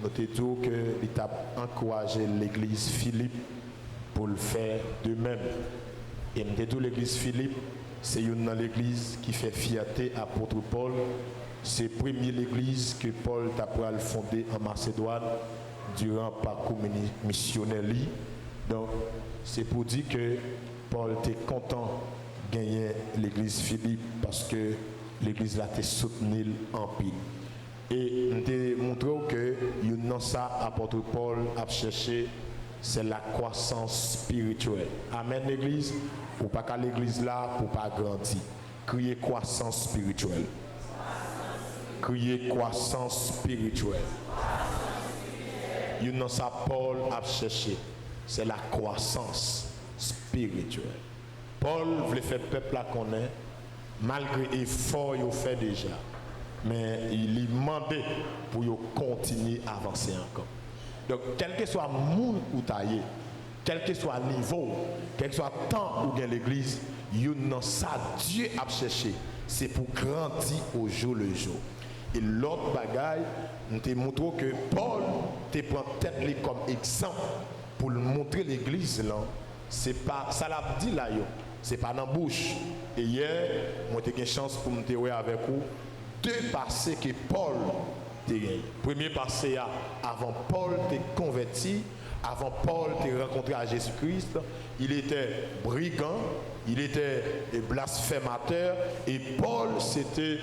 nous te disons que l'État a encouragé l'église Philippe pour le faire de même. Et nous te disons l'église Philippe, c'est une l'église qui fait fierté à apôtre Paul. C'est la première église que Paul t'a fondée en Macédoine durant le parcours missionnaire. Donc, c'est pour dire que Paul était content de gagner l'église Philippe parce que l'église l'a été soutenue en pile. Et nous te montrons que ça, apôtre Paul a cherché, c'est la croissance spirituelle. Amen, l'église. Ou pas qu'à l'église là, pour pas grandir. Crier croissance spirituelle. Crier croissance spirituelle. Ça, Paul a cherché, c'est la croissance spirituelle. Paul voulait faire peuple là qu'on est, malgré l'effort qu'il fait déjà. Mais il lui demandait pour continuer à avancer encore. Donc, quel que soit le monde où tu es, quel que soit le niveau, quel que soit le temps où il y a l'église, ça, Dieu a cherché, c'est pour grandir au jour le jour. Et l'autre bagaille, nous te montrons que Paul te prend tête comme exemple pour montrer l'église là. C'est pas, ça l'a dit là, c'est pas dans la bouche. Et hier, moi j'ai eu une chance pour me dire avec vous. Deux passés que Paul t'a gagné. Premier passé avant Paul t'est converti, avant Paul t'est rencontré à Jésus-Christ, il était brigand, il était blasphémateur et Paul c'était,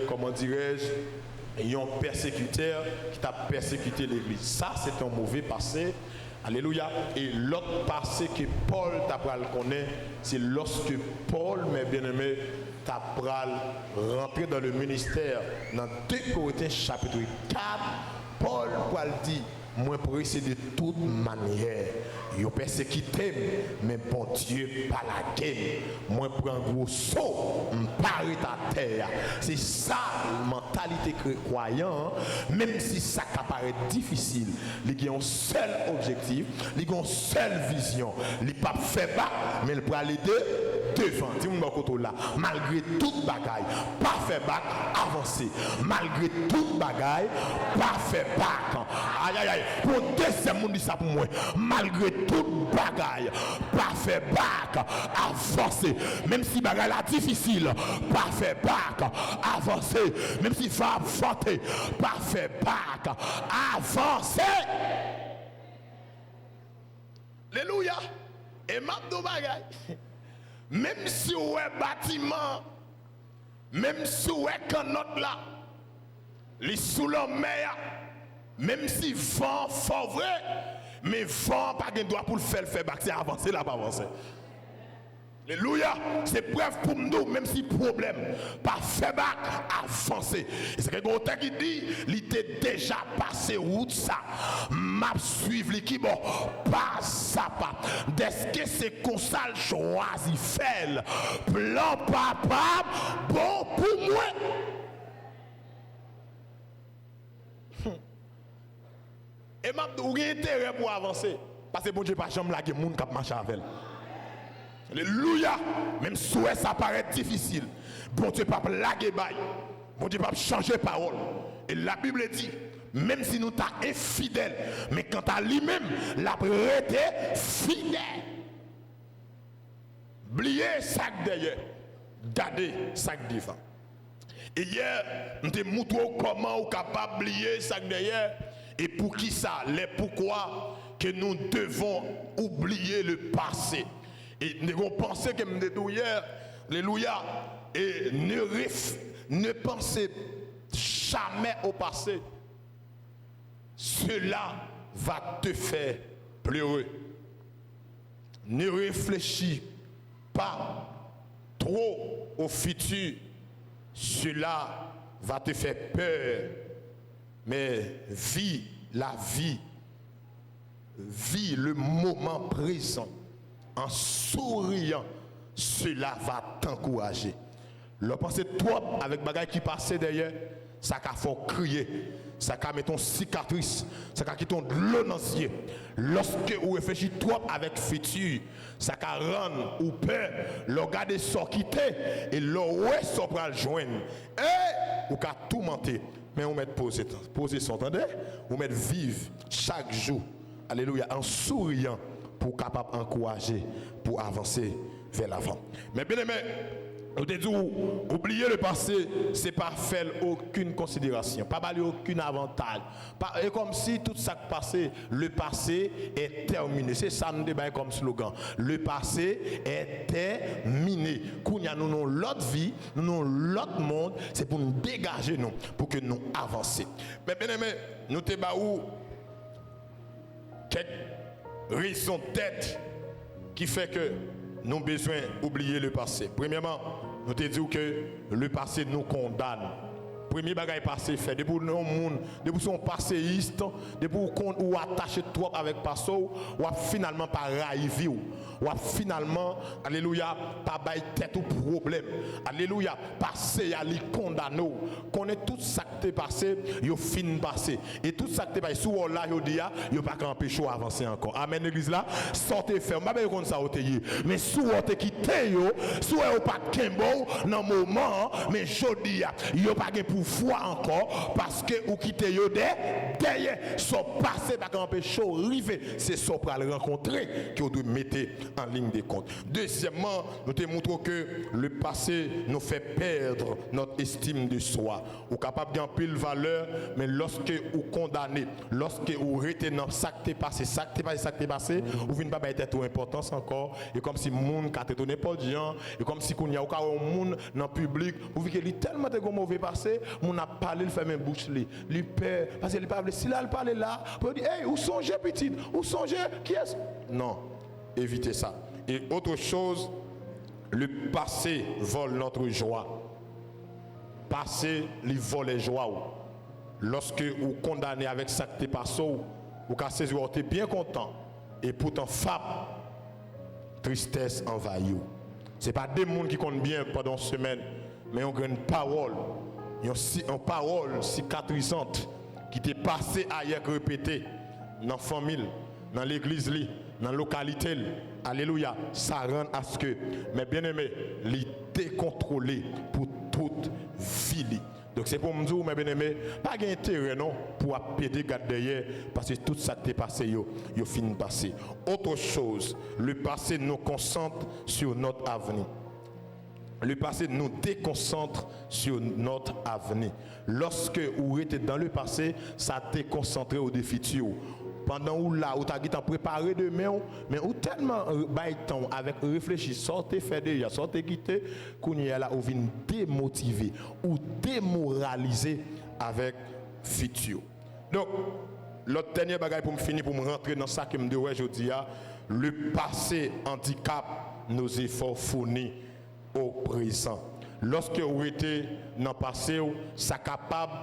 comment dirais-je, un persécuteur qui t'a persécuté l'église. Ça c'est un mauvais passé. Alléluia. Et l'autre passé que Paul t'a connaît, c'est lorsque Paul, mes bien-aimés, t'as rentré dans le ministère dans 2 Corinthiens chapitre 4, Paul dit, moi pour essayer de toute manière, yo persécuté, mais bon Dieu pas la guerre. Moi pour un gros saut, m'parer ta terre. C'est ça la mentalité croyant, même si ça paraît difficile, il y a un seul objectif, il y a une seule vision. Il pas fait bas, mais il peut aller devant. Dis-moi là, malgré toute bagaille, pas fait bac, avancer. Malgré toute bagaille, pas fait bac. Aïe aïe aïe. Pour deuxième monde dit ça pour moi. Malgré toute bagaille, pas fait bac, avancer. Même si bagaille là difficile, pas fait bac, avancer. Même si va voter, pas fait bac, avancer. Alléluia. Et maintenant bagaille. Même si on est bâtiment, même si on est canot là, les sous la mer, même si vent fort vrai, mais vent pas de droit pour le faire bac, avancer là, pas avancer. Alléluia, c'est preuve pour nous, même si problème, pas faire bac, avancer. Et c'est que l'auteur qui dit, il était déjà passé route ça, m'a suivre qui bon, pas ça pas. Est-ce que c'est qu'on s'al choisi fait, plan papa, bon pour moi. Et m'a dit, intérêt pour avancer, parce que bon Dieu pas jamais laguer monde qui marche avec elle. Alléluia. Même si ça paraît difficile, bon Dieu pas laguer bail. Bon Dieu pas changer parole. Et la Bible dit, même si nous sommes infidèles, mais quant à lui-même, la prêté fidèle. Oubliez sac derrière, gardez sac devant. Et hier, nous te montrons comment on est capable d'oublier sac derrière. Et pour qui ça, les pourquoi que nous devons oublier le passé. Et nous pensons que nous disons hier, alléluia, et ne pensez jamais au passé. Cela va te faire pleurer. Ne réfléchis pas trop au futur. Cela va te faire peur. Mais vis la vie. Vis le moment présent. En souriant, cela va t'encourager. Le penser trop avec bagaille qui passait derrière, ça qu'a fait crier, ça qu'a mis ton cicatrice, ça qu'a quitté ton l'eau dans les yeux. Lorsque vous réfléchissez trop avec futur, ça qu'a rendre ou peur, le regarder sort quitter et le ouais sort pour le joindre. Et ou qu'a tout menté. Mais on met poser son temps, on met vivre chaque jour, alléluia, en souriant pour capable encourager, pour avancer vers l'avant. Mais bien aimé, nous te disons, oublier le passé, c'est pas faire aucune considération, pas balayer aucun avantage. Et comme si tout ça qui passé, le passé est terminé. C'est ça nous débat comme slogan. Le passé est terminé. Quand nous avons l'autre vie, nous avons l'autre monde, c'est pour nous dégager nous, pour que nous avancions. Mais bien aimé, nous te baou quelques raisons tête qui fait que nous avons besoin d'oublier le passé. Premièrement, nous te disons que le passé nous condamne. Premier bagage passé fait, depuis nous sommes passéistes, depuis nous attaché trop avec le passé, ou finalement pas raïvi, ou finalement, alléluia, pas bailler tête au problème. Alléluia, passé à les condamner. Connaît tout ça qui est passé, yo fin passé. Et tout ça qui est passé, sous là, yo dit, yo pas empêcher avancer encore. Amen, l'église là, sortez ferme, pas comme ça, mais sous vous quitté, yo, sous vous pas kembo, dans le moment, mais je dis, yo pas pour foi encore parce que ou quitter yo derrière son passé pas empêcher arriver c'est ça pour le rencontrer que vous devez mettre en ligne de compte. Deuxièmement, nous te montrons que le passé nous fait perdre notre estime de soi. Vous capable d'un pile valeur mais lorsque vous condamnez, lorsque vous retenez ça qui est passé, vous venez pas mettre trop importance encore et comme si monde qui a été n'importe gens et comme si il y a aucun monde dans le public, vous voyez qu'il est tellement de mauvais passé. Mon a parlé, il fait même bouche lui père parce qu'il parle si là il parle là pour dire hey où songez petite où songez qui est non évitez ça. Et autre chose, le passé vole notre joie. Passé lui vole les joies. Lorsque vous condamnez avec ça qui est passé, vous cassez vous êtes bien content et pourtant tristesse envahit. C'est pas des gens qui comptent bien pendant une semaine mais on a une parole. Une parole cicatrisante qui t'est passée ailleurs répétée dans la famille, dans l'église, dans la localité. Alléluia. Ça rend à ce que, mes bien-aimés, les décontrôlés pour toute vie. Donc c'est pour me dire, mes bien-aimés, pas d'intérêt non pour péder derrière parce que tout ça qui est passé, yo finit de passer. Autre chose, le passé nous concentre sur notre avenir. Le passé nous déconcentre sur notre avenir. Lorsque vous êtes dans le passé, ça déconcentre au futur. Pendant où là, vous avez préparé demain, mais vous tellement temps avec réfléchir, sortez faire déjà, sortez quitter, qu'on y est là, vous venez démotiver ou démoraliser avec futur. Donc, l'autre dernier bagage pour me finir, pour me rentrer dans ça que me dit aujourd'hui, le passé handicap nos efforts fournis au présent. Lorsque vous êtes dans le passé, ça capable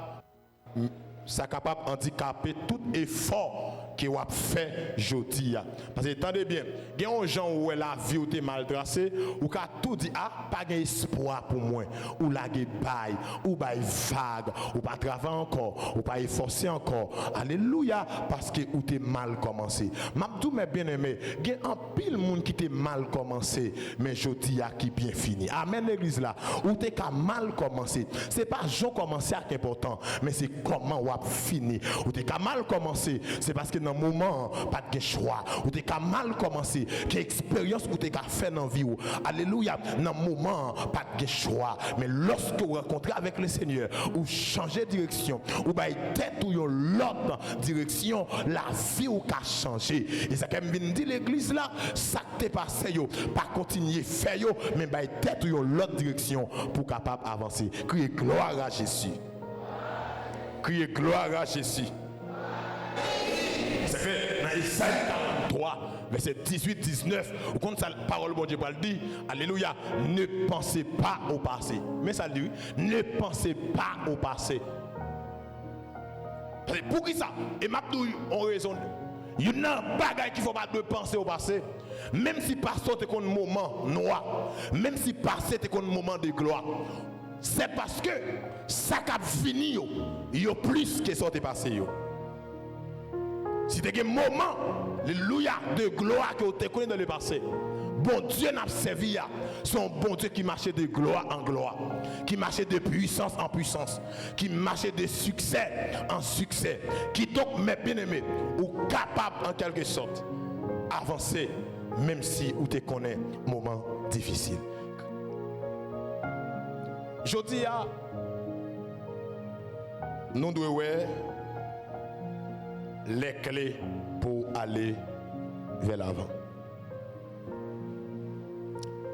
handicaper tout effort que vous avez fait aujourd'hui. Parce que attendez bien, il y a des gens où la vie est mal tracée, ou qui tout dit, pas d'espoir pour moi, ou la bail, ou vague, ou pas travailler encore, ou pas efforcer encore. Alléluia, parce que vous êtes mal commencé. M'abdou mes bien-aimés, il y a un pile monde qui est mal commencé, mais aujourd'hui qui bien fini. Amen l'église là, ou t'es mal commencé. C'est pas j'en commencé à important, mais c'est comment vous avez fini. Ou t'es mal commencé, c'est parce que dans le moment, pas de choix. Ou t'es mal commencé, quelle expérience ou t'es fait dans la vie. Alléluia, dans le moment, pas de choix. Mais lorsque vous rencontrez avec le Seigneur, ou changez de direction, ou bah tête ou l'autre direction, la vie ou qu'a changé. Et ça comme vient dit l'église là, ça t'est passé yo, pas continuer faire yo, mais bah tête ou l'autre direction pour capable avancer. Criez gloire à Jésus. Criez gloire à Jésus. C'est fait dans Isaïe 43, verset 18-19. Vous comprenez ça, la parole de Dieu va le dire. Alléluia. Ne pensez pas au passé. Mais ça dit, ne pensez pas au passé. Pour qui ça? Et Mabdou, on raisonne. Il y a un bagage qu'il ne faut pas de penser au passé. Même si passé est un moment noir, même si passé est un moment de gloire. C'est parce que ça qui a fini, il y a plus que ça qui est passé. Si tu as un moment, alléluia, de gloire que tu connais dans le passé, bon Dieu n'a servi, c'est un bon Dieu qui marchait de gloire en gloire, qui marchait de puissance en puissance, qui marchait de succès en succès, qui donc, mes bien-aimés, ou capable en quelque sorte avancer, même si vous te connaissez moment difficile. Je dis à nous devons les clés pour aller vers l'avant.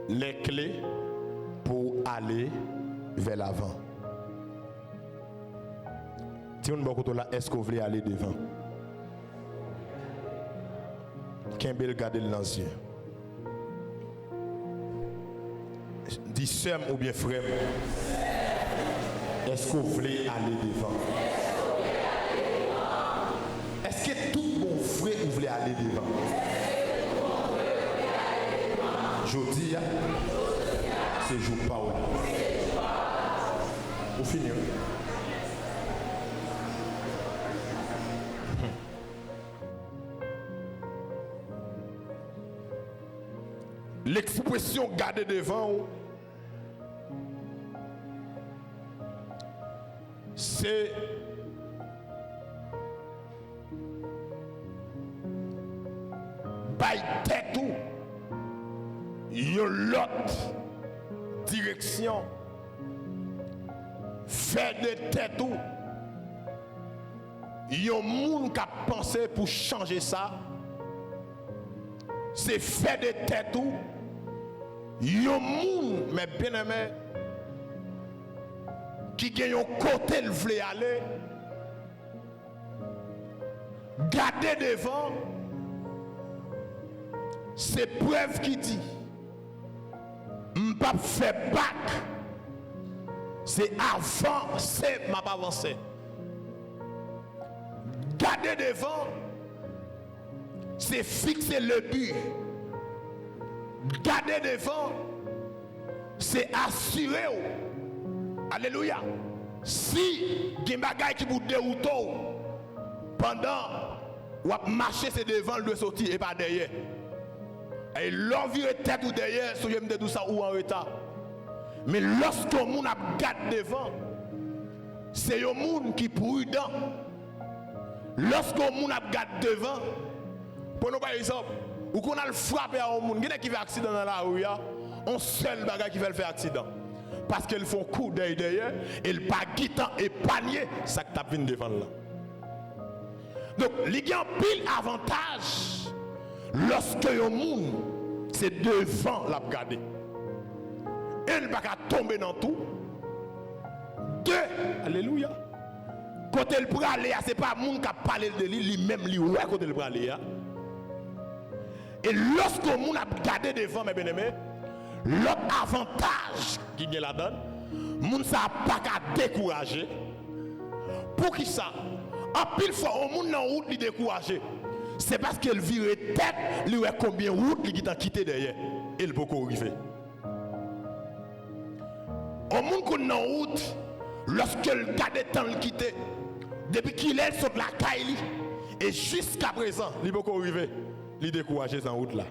Les clés pour aller vers l'avant. Est-ce que vous voulez aller devant? Qu'un bel garder dans les yeux. Dis sœur ou bien frère, est-ce que vous voulez aller devant? Est-ce que tout bon frère vous voulez aller devant? Je dis, c'est jour pas où. Vous finissez. L'expression garder devant, c'est by tête ou une autre direction, faire de tête ou un monde qui a pensé pour changer ça, c'est faire de tête ou un monde, mais bien aimé, qui gagne un côté le voulait aller, garder devant, c'est preuve qui dit, m'pas faire back, c'est avancer, m'a pas avancé. Garder devant, c'est fixer le but. Garder devant, c'est assurer. Alléluia. Si il y a des bagages qui vous déroutent pendant ou marcher, c'est devant, le sortir et pas derrière. Et l'envie tête ou derrière, si je me dis ça ou en retard. Mais lorsque le monde garde devant, c'est le monde qui est prudent. Lorsque le monde garde devant, pour nous par exemple, ou qu'on a le frappé à un monde, qui fait accident dans la rue, on seul bagage qui fait le faire accident. Parce qu'ils font coup d'œil derrière, et le pas guitant et panier, ça que tu as vu devant là. Donc, il y a un pile avantage lorsque le monde, c'est devant la garder. Et il ne va pas tomber dans tout. Deux, alléluia. Quand il peut aller, ce n'est pas le monde qui a parlé de lui, lui-même, lui, quand il peut aller. Et lorsque le monde a gardé devant, mes bien-aimés, l'autre avantage qui vient là-dedans, le monde n'a pas qu'à décourager. Pour qui ça? En pile fois, le monde n'a pas route de décourager. C'est parce qu'il vire tête, lui voit combien de route il a quitté derrière. Et il peut arriver. Au monde qu'on a en route, lorsque le garde temps le quitte, depuis qu'il est sur la caille, et jusqu'à présent, il peut arriver, il décourager dans route là.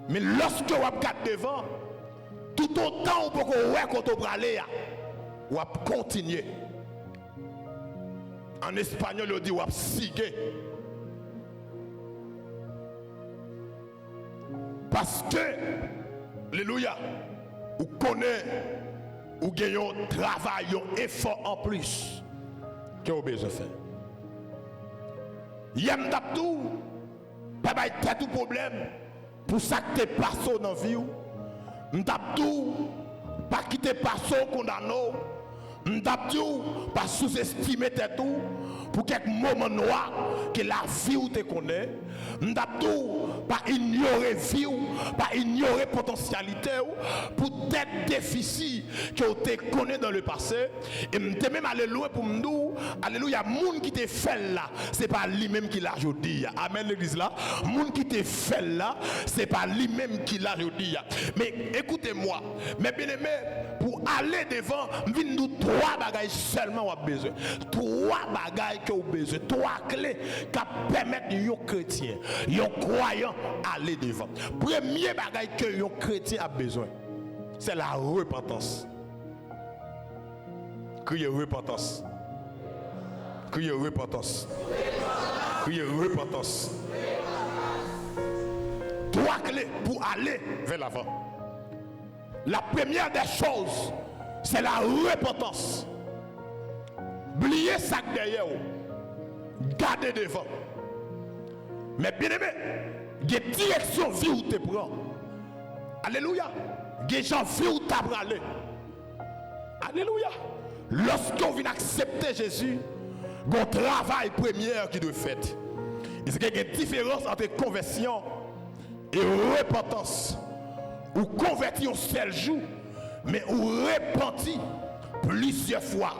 Mais lorsque vous regardez devant, tout autant vous pouvez voir quand vous aller, vous continuer. En espagnol, on dit vous sigue. Parce que, alléluia, vous connaissez, vous gagnez un travail, un effort en plus que vous avez besoin de faire. Il y a pas de problème pour ça que tu passes dans la vie. M'taptou pas quitter passer condamné. M'taptou pas sous-estimer tout pour quelques moments noirs que la vie ou te connaît. M'taptou pas ignorer vie ou pas ignorer potentialité ou pour tête déficit que tu connais dans le passé. Et m'te même aller loin pour me dire alléluia, monde qui te fait là, c'est pas lui-même qui l'a aujourd'hui. Amen l'église là. Monde qui te fait là, c'est pas lui-même qui l'a aujourd'hui. Mais écoutez-moi, mes bien-aimés, pour pour aller devant, vinn nous trois bagages seulement ou besoin. Trois bagages que vous besoin, trois clés qui permettent aux chrétiens, aux croyants aller devant. Premier bagage que les chrétiens a besoin, c'est la repentance. Criez repentance. Criez repentance. Criez repentance. Trois clés pour aller vers l'avant. La première des choses, c'est la repentance. Oubliez ça derrière vous. Gardez devant. Mais bien aimé, il y a des directions vie où tu prends. Alléluia. Il y a des gens vie où tu as aller. Alléluia. Lorsqu'on vient accepter Jésus, il y a un travail premier qui doit être fait. Il y a une différence entre conversion et repentance. Ou convertir un seul jour, mais ou repentir plusieurs fois.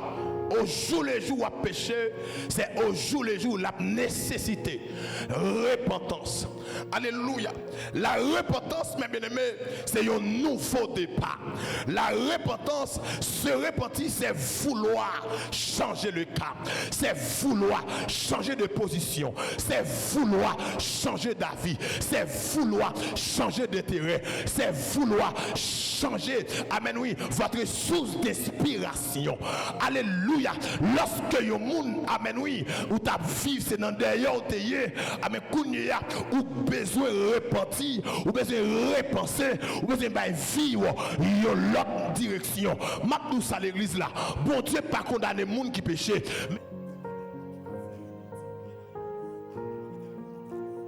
Au jour le jour à pécher, c'est au jour le jour la nécessité. Repentance. Alléluia. La repentance, mes bien-aimés, c'est un nouveau départ. La repentance, se repentir, c'est vouloir changer le cap. C'est vouloir changer de position. C'est vouloir changer d'avis. C'est vouloir changer d'intérêt. C'est vouloir changer, amen, oui, votre source d'inspiration. Alléluia. Lorsque yon moun, amen, oui, ou ta vivre, c'est dans derrière ou t'ayez, amen, kounya, ou besoin repentir, ou besoin repenser, ou besoin de vivre, yon l'autre direction. Maintenant, ça l'église là. Bon Dieu, pas condamner moun qui péché.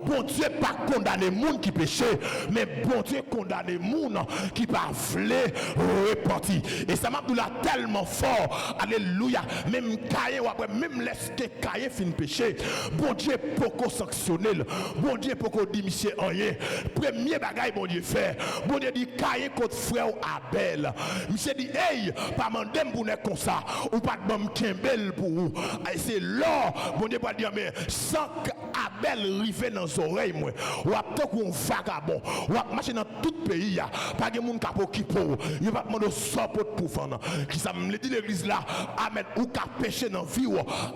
Bon Dieu pas condamner moun qui péchait, mais bon Dieu condamner moun qui pas voulait repentir. Et ça m'a dit là tellement fort. Alléluia. Même Caïn ou après même laisse que Caïn fin péché. Bon Dieu pourquoi sanctionner. Bon Dieu pourquoi dit monsieur rien. Premier bagaille bon Dieu fait. Bon Dieu dit Caïn contre frère Abel. Monsieur dit hey, pas mandem pour ne comme ça ou pas de bon Kimbel pour vous. C'est là bon Dieu pas dire mais sans qu'Abel rive dans oreilles moi ou après qu'on vagabond ou à marcher dans tout pays ya pas de monde capo qui pour il va demander support pour vendre qui ça me dit l'église là amen ou qu'a péché dans vie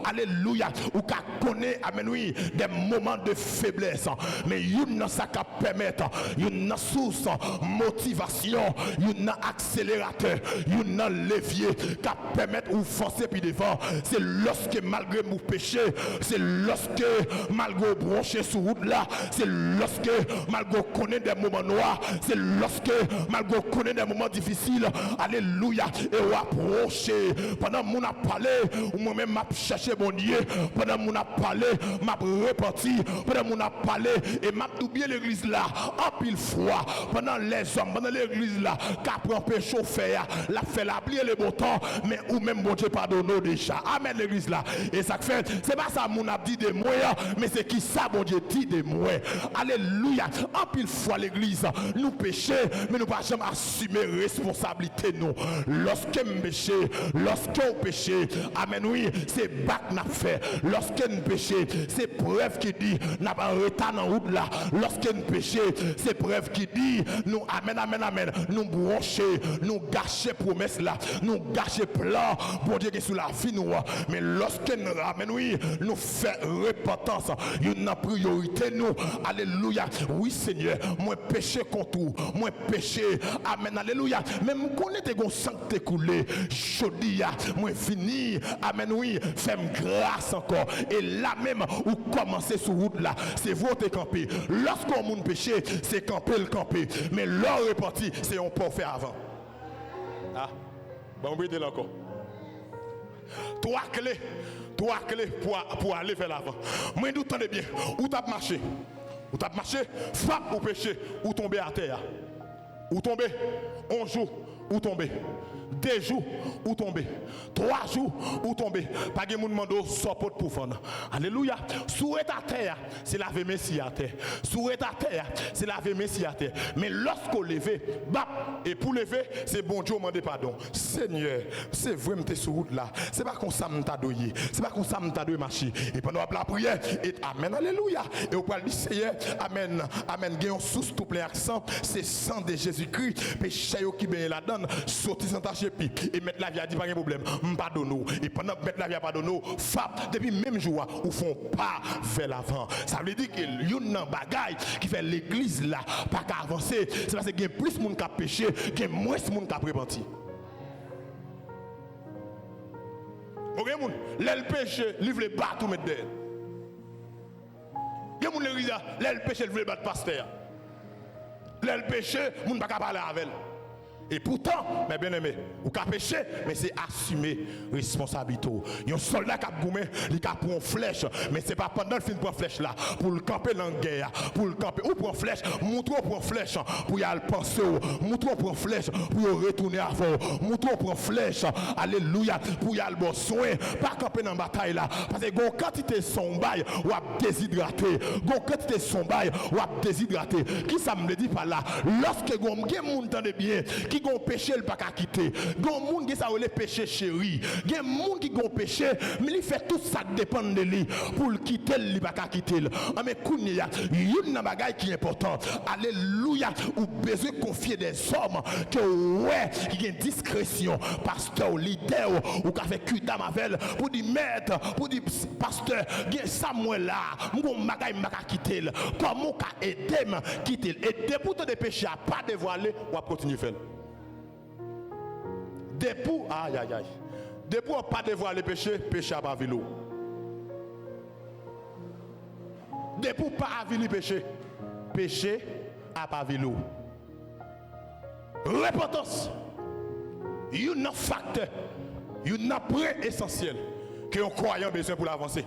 alléluia ou qu'a connaît amen oui des moments de faiblesse mais une ça qu'a permettre une source motivation une accélérateur une levier qu'a permettre ou forcer puis devant c'est lorsque malgré mon péché c'est lorsque malgré branché sur route là c'est lorsque malgré connaît des moments noirs c'est lorsque malgré connaît des moments difficiles alléluia et ou approcher pendant mon a parlé ou moi-même m'a cherché mon Dieu pendant mon a parlé m'a reparti pendant mon a parlé et m'a oublié l'église là en pile froid pendant les hommes pendant l'église là qu'a prend péché faire la fait l'oublier le bon temps mais ou même bon Dieu pardonne déjà amen l'église là et ça fait c'est pas ça mon a dit de moi mais c'est qui ça bon Dieu dit de moi alléluia en pile fois l'église nous péchons mais nous pas jamais assumer responsabilité nous lorsque nous péchons lorsque nous péchons amen oui c'est bac n'a fait lorsque nous péchons c'est preuve qui dit n'a pas retard dans route là lorsque nous péchons c'est preuve qui dit nous amen amen amen nous brancher nous gâcher promesse là nous gâcher plan bon Dieu qui sous la vie nous mais lorsque nous amen oui nous fait repentance une priorité nous alléluia oui Seigneur moi péché contre vous moi péché amen alléluia même connaître gon sang t'écoulé chodia moi fini amen oui fais grâce encore et là même ou commencer sur route là c'est votre camper lorsqu'on moun péché c'est camper le camper mais leur reparti c'est on peut faire avant ah bon oui là encore trois clés pour aller vers l'avant moi nous tendez bien où t'as marché frappe ou péché ou tomber à terre ou tomber un jour ou tomber 2 jours ou tomber 3 jours ou tomber pas de monde mando support pour fond alléluia sous à terre c'est laver messie à terre sous à terre c'est laver messie à terre mais lorsqu'on lever bap et pour lever c'est bon Dieu demander pardon Seigneur c'est vrai m'était sur route là c'est pas comme ça m't'a doyé c'est pas comme ça m't'a doyé marcher et pendant la prière et amen alléluia et on parle du Seigneur amen amen gagne source tout plein accent c'est sang de Jésus-Christ péché qui bien là-dedans pardonne, sortir sans tâcher puis et mettre la vie a dit pas de problème, pardonne. Et pendant mettre la vie à pardonner, frappe depuis même jour ou font pas vers l'avant. Ça veut dire que yon nan bagay qui fait l'église là pas qu'à avancer, c'est parce qu'il y a plus de monde qui a péché, qu'il y a moins de monde qui a repenti. Ok, moun, l'elle péché, livre les bas tout mettre derrière. Il y a moun l'église là, l'elle péché, livre les bas de pasteur. L'elle péché, moun pas parler avec elle. Et pourtant, mes bien-aimés, ou qu'à pécher, mais c'est assumer responsabilité. Il y a un soldat qui a goumé, il a pris une flèche, mais ce n'est pas pendant le film pour une flèche là, pour le camper dans la guerre, pour le camper, ou pour une flèche, montre pour une flèche, pour y aller penser, montre pour une flèche, pour y retourner avant, montre pour une flèche, alléluia, pour y aller bon soin, pas camper dans la bataille là, parce que quand quantité son bail, ou à déshydrater, quand quantité son bail, ou à déshydrater, qui ça me dit par là, lorsque vous avez monté bien, qui gon péché le pas quitter gon monde qui ça le péché chéri gen monde qui gon péché mais il fait tout ça dépend de lui pour le quitter il pas quitter mais kounya une nan bagay qui est important alléluia ou besoin confier des hommes que ouais qui ont discrétion pasteur leader ou qu'a fait cuita mavel pour dire maître pour dire pasteur gen Samuel là mon bagay m'a quitter comment qu'a aider quitter et depuis de péché a pas dévoilé ou a continuer faire. Depuis, aïe aïe aïe. Depuis on pas dévoiler le péché, péché à pas vélo. Depuis pas aviler péché, péché à pas vélo. Repentance. Il y a un facteur, il y a un point essentiel que les croyants ont besoin pour l'avancer.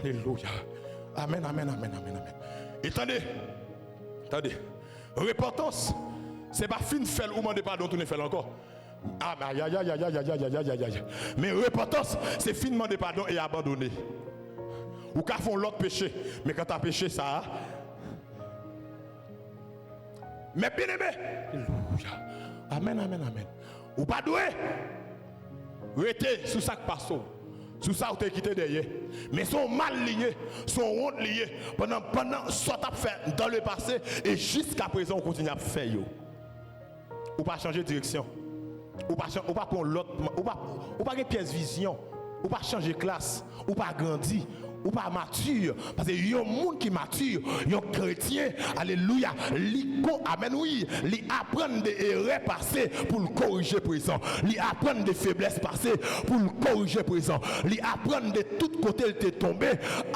Alléluia. Amen, amen, amen, amen, amen. Et attendez. Repentance, c'est pas fin de faire ou demander pardon, tout ne fait encore. Ah, aïe, aïe, aïe, aïe, aïe, aïe, aïe, aïe, aïe. Mais repentance, c'est finement de pardon et abandonner. Ou qu'à font l'autre péché. Mais quand tu as péché, ça. Mais bien aimé. Alléluia. Amen, amen, amen. Ou pas doué. Restez sous ça qui passe. Sous ça, vous avez quitté derrière. Mais sont mal liés, sont honte liés. Pendant ce que tu as fait dans le passé et jusqu'à présent, on continue à faire. Ou pas changer de direction. Ou pas prendre l'autre, ou pas une pièce vision, ou pas changer de classe, ou pas grandir, ou pas mature. Parce que y a un monde qui mature, y a un chrétien, alléluia, amen oui, li apprendre des erreurs passées pour le corriger présent, li apprendre des faiblesses passées pour le corriger présent, li apprendre de tous côtés il est tombé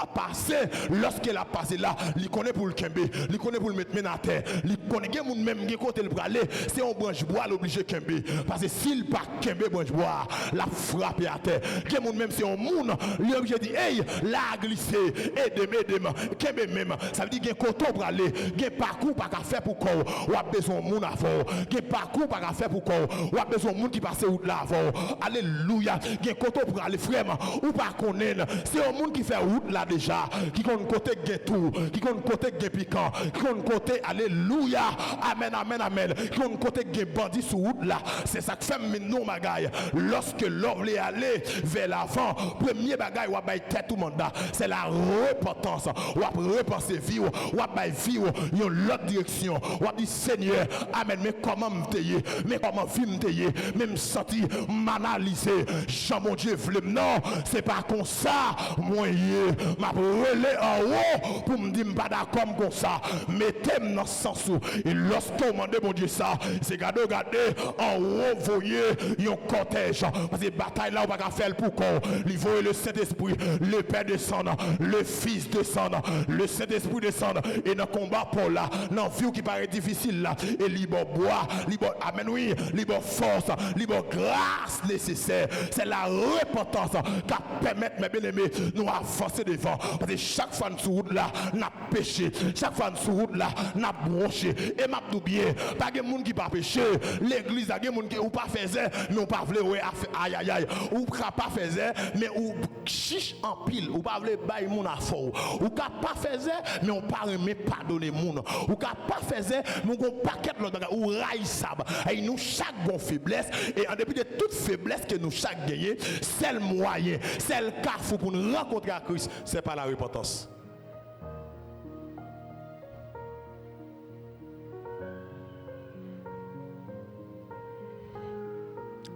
à passer lorsqu'elle a passé là, li connaît pour le kembe, li connaît pour le mettre à terre, li connaît que moun même qui côté le praler, c'est un branche bois l'obligé kembe parce que s'il pas kembe branche bois, la frappe à terre. Que moun même c'est un monde, lui obligé dit hey, là glisser, aidez-moi, kembe même, ça veut dire qu'il y a un coton pour aller, il y a un parcours pas qu'à faire pour corps, ou a besoin de monde avant, il y a un parcours pas qu'à faire pour corps, ou a besoin de monde qui passe route là avant, alléluia, il y a un coton pour aller frère, ou pas connaître, c'est un monde qui fait route là déjà, qui compte côté tout, qui compte côté piquant, qui compte côté, alléluia, amen, amen, amen, qui compte côté bandit sur route là, c'est ça que fait nous bagaille, lorsque l'homme est allé vers l'avant, premier bagaille, ou a bailler tête tout mandat, c'est la repentance, ou a repenser vivre, ou a bailler vivre, yon l'autre direction, ou a dit Seigneur, amen, mais comment me tailler, mais comment vivre me tailler, même sentir, m'analyser, Jean mon Dieu, non, c'est pas comme ça, moi, m'a relé en haut, pour me dire, pas d'accord comme ça, mettez-moi dans ce sens, et lorsque vous demandez mon Dieu ça, c'est regardez, en haut, voyez, yon cortège, parce que bataille là, on va faire pour qu'on, il voyez le Saint-Esprit, le Père descend, le Fils descend, le Saint-Esprit descend, et dans le combat pour là, dans la vie qui paraît difficile là, et libre bois, libre, amen oui, libre force, libre grâce nécessaire, c'est la repentance qui permet, mes bien-aimés, nous avancer devant, parce que chaque fois nous sur route là, nous péché, chaque fois nous sur route là, nous bronché, et m'a tout bien, pas de monde qui pas péché, l'église a des monde qui ou pas faisait, mais on pas voulait ouais aïe aïe aïe, ou pas faisait, mais ou chiche en pile, ou pas voulait bailler mon affaire, ou pas faisait, mais on pas aimer pardonner moun, ou pas faisait, mais on paquet l'autre ou raille sab, et nous chaque bonne faiblesse, et en dépit de toute faiblesse que nous chaque gagné, c'est le moyen, c'est le carrefour pour nous rencontrer à Christ, c'est pas la repentance.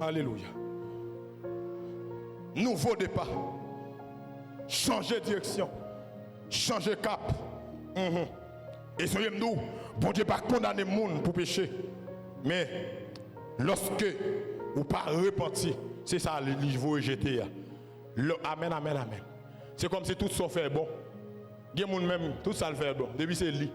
Alléluia. Nouveau départ. Changer de direction. Changer cap. Et soyez nous, bon Dieu pas condamner le monde pour pécher. Mais lorsque vous pas repenti, c'est ça le niveau rejeté. Amen, amen, amen. C'est comme si tout ça fait bon. Il y a des gens même, tout ça le fait bon. Depuis c'est lui.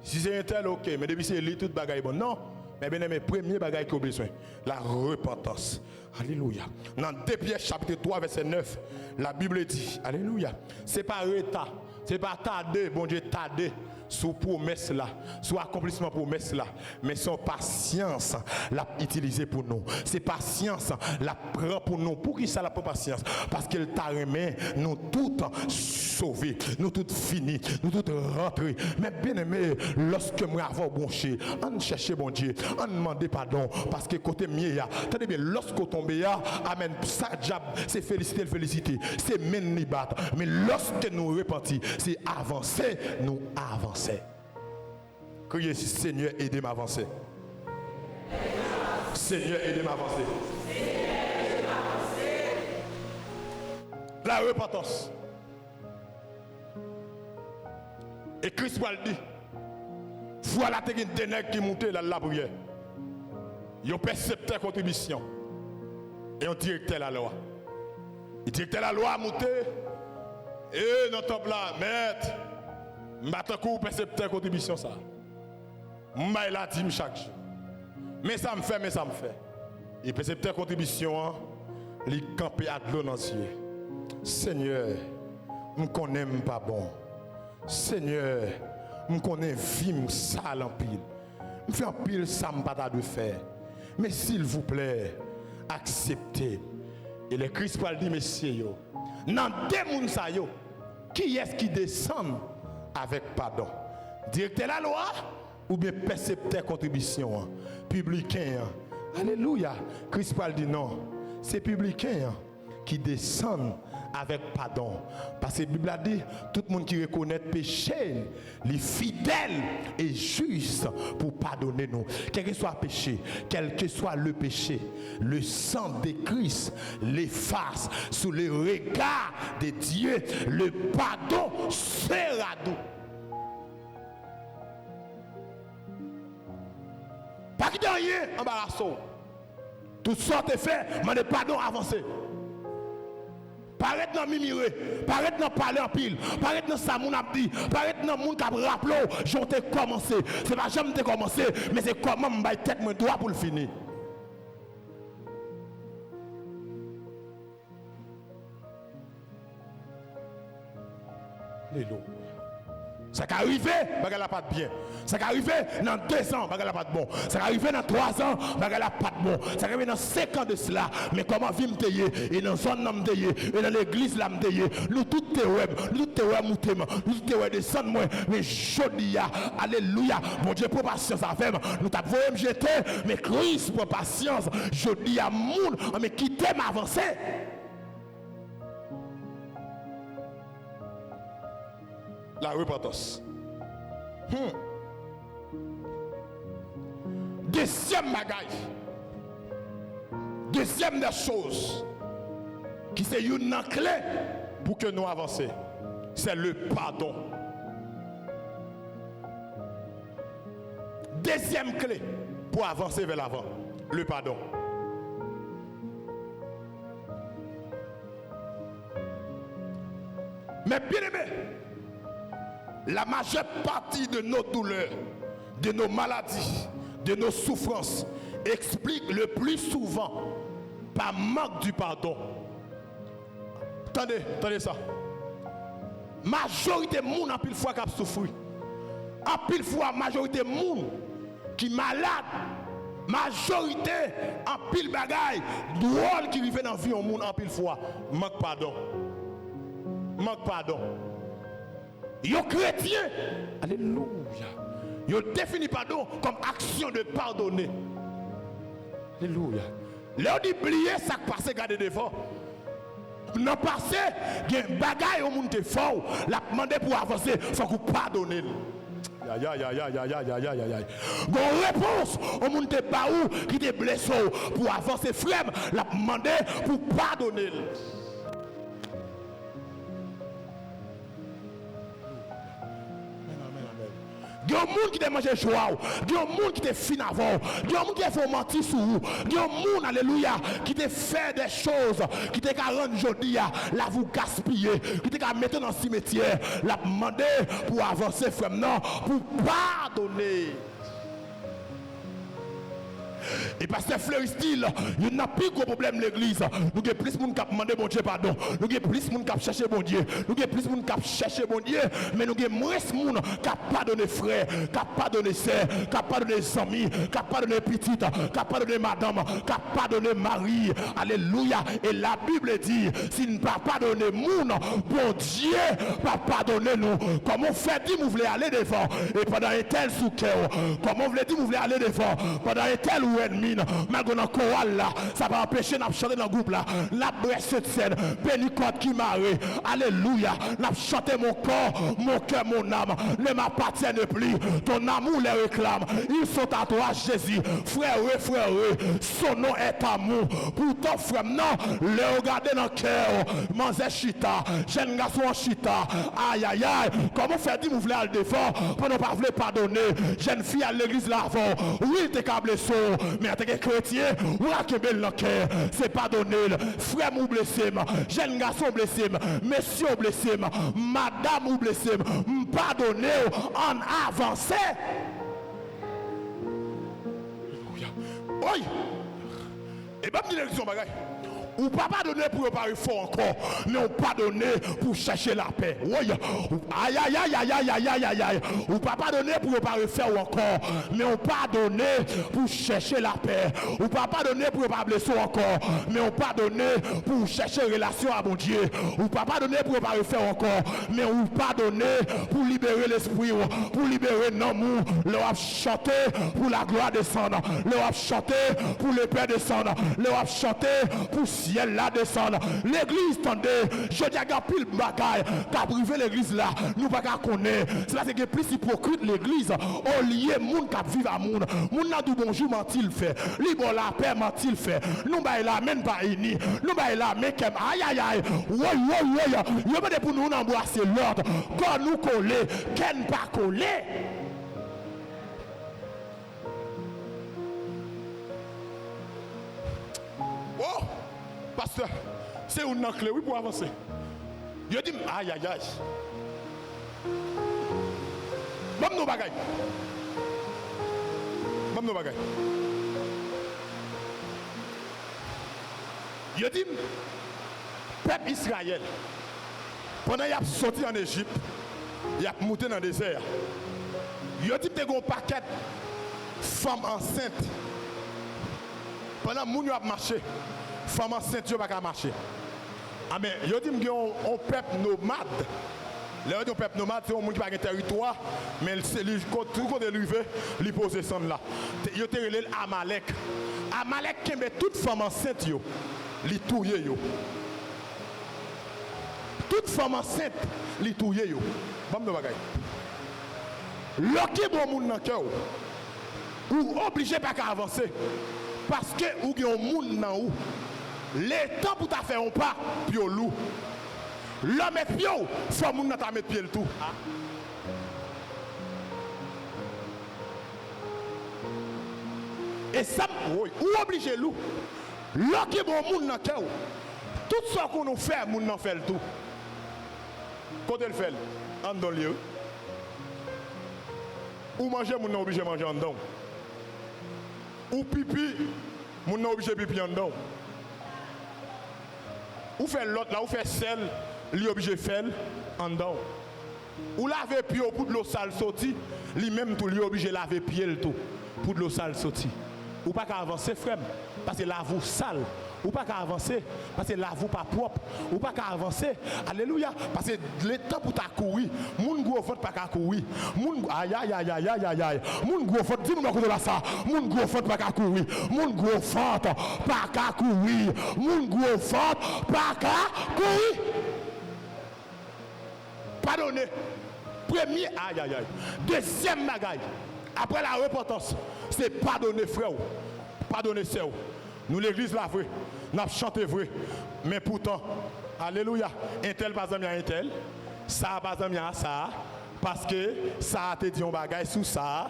Si c'est un tel, ok, mais depuis c'est lui, tout bagaille bon. Non, mais bien aimé, premier bagaille qu'il a besoin, la repentance. Alléluia. Dans 2 Pierre chapitre 3 verset 9, la Bible dit, alléluia, c'est pas retard, c'est pas tarder, bon Dieu tarder sous promesse là, sous accomplissement promesse là, mais son patience l'a utilisé pour nous. C'est patience la prend pour nous. Pour qui ça la prend patience? Parce qu'elle t'a remis nous toutes sauvés, nous toutes finis, nous toutes rentrés. Mais bien aimé, lorsque moi avons bonché, on cherche bon Dieu, on demande pardon parce que côté mieux ya. Tenez bien, lorsqu'on tombe ya, amen, ça job, c'est féliciter, c'est mener battre. Mais lorsque nous repentis, c'est avancer, nous avancer. Criez, Seigneur, aidez-moi à avancer. Seigneur, aidez-moi à avancer. La repentance. Et Christ va le dire. Voilà des nègres qui montent dans la prière. Ils ont percepté la contribution. Et on directeur la loi. Il directeur la loi à monter. Et dans top là, maître. M'attends percepteur la contribution ça. M'aille la dîme chaque jour. Mais ça me fait. Et percepteur la contribution, il campe à l'eau dans les yeux. Seigneur, je ne connais pas bon. Seigneur, je connais vie sale en pile. Je fais en pile ça me pas de faire. Mais s'il vous plaît, acceptez. Et le Christ parle dit messieurs, dans des moun sa yo, qui est-ce qui descend avec pardon? Directeur la loi ou bien percepteur contribution? Publicain. Alléluia. Christ parle dit non, c'est publicain qui descend avec pardon. Parce que la Bible a dit, tout le monde qui reconnaît le péché, les fidèles et juste pour pardonner nous. Quel que soit le péché, quel que soit le péché, le sang de Christ l'efface sous le regard de Dieu. Le pardon sera doux. Pas qu'il y a rien embarrassant. Tout ça est fait, mais le pardon avancé. Paraître dans mimirer, paraître dans parler en pile, paraître dans ça mon abdi, paraître dans mon cap rappelé, j'en t'ai commencé. C'est pas jamais t'ai commencé, mais c'est comment m'baille tête mon droit pour le finir. Alléluia. Ça qui arrive, bagala pas de bien. Ça qui arrive dans 2 ans, bagala pas de bon. Ça qui arrive dans 3 ans, bagala pas de bon. Ça qui arrive dans 5 ans de cela. Mais comment vivre m'teye et dans zone n'a m'teye et dans l'église là m'teye. Nous tout te web, nous tout te web moutema, nous tout te web descendre moi. Mais jodi ya, alléluia. Bon Dieu pour patience avec moi. Nous t'a voyé me jeter, mais Christ pour patience. Jodi ya moun, mais quitter m'avancer. La repentance. Deuxième bagaille. Deuxième des choses qui c'est une clé pour que nous avancions. C'est le pardon. Deuxième clé pour avancer vers l'avant. Le pardon. Mais bien aimé, la majeure partie de nos douleurs, de nos maladies, de nos souffrances explique le plus souvent par manque du pardon. Attendez ça. Majorité de monde en pile fois qui a souffert. En pile fois, majorité de monde qui malade. Majorité en pile bagaille. Drôle qui vivent dans la vie au monde en pile fois. Manque pardon. Manque pardon. Yo chrétien, alléluia. Yo définit pardon comme action de pardonner. Alléluia. Là on dit oublier ça qui passe garder devant. Dans passé, il y a un bagaille au monde fort, la demander pour avancer, faut qu'on pardonne. aïe, aïe, aïe, aïe, aïe, aïe, aïe, aïe, aïe. Bon réponse au monde de baou qui te blessé pour avancer frère, l'a demandé pour pardonner. Il y a un monde qui te mange joie, il y a un monde qui te fin avant, il y a un monde qui te fait mentir sur vous, il y a un monde, alléluia, qui te fait des choses, qui te rend jodi, là vous gaspiller, qui te mettre dans le cimetière, la demander pour avancer, frère, non, pour pardonner. Et pasteur Fleuristil, il n'y a plus de problème l'église. Nous avons plus de monde qui a demandé bon Dieu pardon. Nous avons plus de monde qui a cherché bon Dieu. Nous avons plus de monde qui a cherché bon Dieu. Mais nous avons moins de monde qui a pardonné frère, qui a pardonné sœur, qui a pardonné amis, qui a pardonné petite, qui a pardonné madame, qui a pardonné mari. Alléluia. Et la Bible dit, s'il ne pas pardonner monde, bon Dieu va pardonner nous. Comment fait dit vous voulez aller devant et pendant un tel sous cœur. Comment vous voulez dire vous voulez aller devant pendant un tel ou ennemi, malgré dans chorale là, ça va empêcher de chanter dans le groupe là. La brèche cette scène, béni qui marre. Alléluia. N'a chanté mon corps, mon cœur, mon âme. Ne m'appartiennent plus. Ton amour les réclame. Ils sont à toi, Jésus. Frère, son nom est amour. Pourtant, frère, non, le regarder dans le cœur. Manzé chita, jeune garçon en chita. Aïe, aïe, aïe. Comment faire dire, vous voulez aller devant, pendant pas voulez pardonner. Jeune fille à l'église là avant. Oui, t'es câblé saut. Mais en tant que chrétien, ou à Québec le cœur, c'est pardonner. Frère ou blessé, jeune garçon blessé, monsieur blessé, madame ou blessé, pardonner en avancé. Oui. Et bien, direction bagaille. Ou pas pardonner pour réparer fort encore, mais on pardonner pour chercher la paix. Oui. Aïe, aïe, aïe, aïe, aïe, aïe, aïe, aïe, aïe. Ou pas pardonner pour réparer fort encore, mais on pardonner pour chercher la paix. Ou pas pardonner pour réparer blessure encore, mais on pardonner pour chercher relation à mon Dieu. Ou pas pardonner pour réparer fort encore, mais on pardonner pour libérer l'esprit, pour libérer l'amour. Leur chanter pour la gloire descendre. Leur chanter pour le Père descendre. Leur chanter pour ciel là descendre. L'église, tendez, je dis à pile bagaille, qu'a privé l'église là, nous pas qu'à connaître. C'est parce que plus hypocrite l'église, au lieu monde qui vivent à monde. Monde n'a du bonjour mentil fait. Libre la paix mentil fait. Nous ba la main pas uni. Nous ba la main kem aïe aïe aïe. Ouais. Yo pas pour nous embrasser l'autre. Quand nous coller, ken pas coller. Oh! Pasteur, c'est une clé, oui, pour avancer. Je dis, aïe, aïe, aïe. Même nos bagailles. Je dis, peuple Israël, pendant qu'il a sorti en Égypte, il a monté dans le désert. Je dis, tu as un paquet de femmes enceintes. Pendant que nous avons marché, femmes enceintes ne peuvent pas marcher. Ah mais je dis que on peuple nomade. Le peuple nomade, c'est un monde qui n'a pas de territoire, mais tout côté de l'UV, il pose ça là. Il y a Amalek. Amalek qui met toutes femmes enceintes, il touille. Toutes femmes enceintes, il touille. Bam de bagay. Lorsque bon monde dans le cœur, ou obligé pas qu'à avancer. Parce que ou gen un monde nan ou les temps pour ta faire un pas puis au loup l'homme est pio faut monde ta mettre pied le tout et ça oui ou obligé loup lorsque bon monde nan cœur tout ce qu'on nous fait monde nan fait le tout côté le fait en dans lieu ou manger monde nan obligé manger en dedans. Ou pipi, mon n'a obligé pipi en dedans. Ou fait l'autre là, ou fait sel, lui obligé faire en dedans. Ou laver pied pour de l'eau sale sorti, lui même tout lui obligé laver pied le tout pour de l'eau sale sorti. Ou pas qu'à avancer frère, parce que la vous sale. Ou pas qu'à avancer, parce que la vous pas propre. Ou pas qu'à avancer, alléluia, parce que le temps pour ta courir, moun gros faute pas qu'à courir. Moun aïe aïe aïe aïe aïe aïe. Moun gros faute, dis-moi dans côté là ça. Moun gros faute pas qu'à courir. Moun gros faute pas qu'à courir. Moun gros faute pas qu'à courir. Pardonnez. Premier, aïe aïe aïe. Deuxième bagaille, après la repentance, c'est pardonner frère, pardonner sœur. Nous l'église la vraie, nous chanté vrai, mais pourtant, alléluia, un tel pas un tel, ça pas un ça, parce que ça a été dit un bagaille sous ça.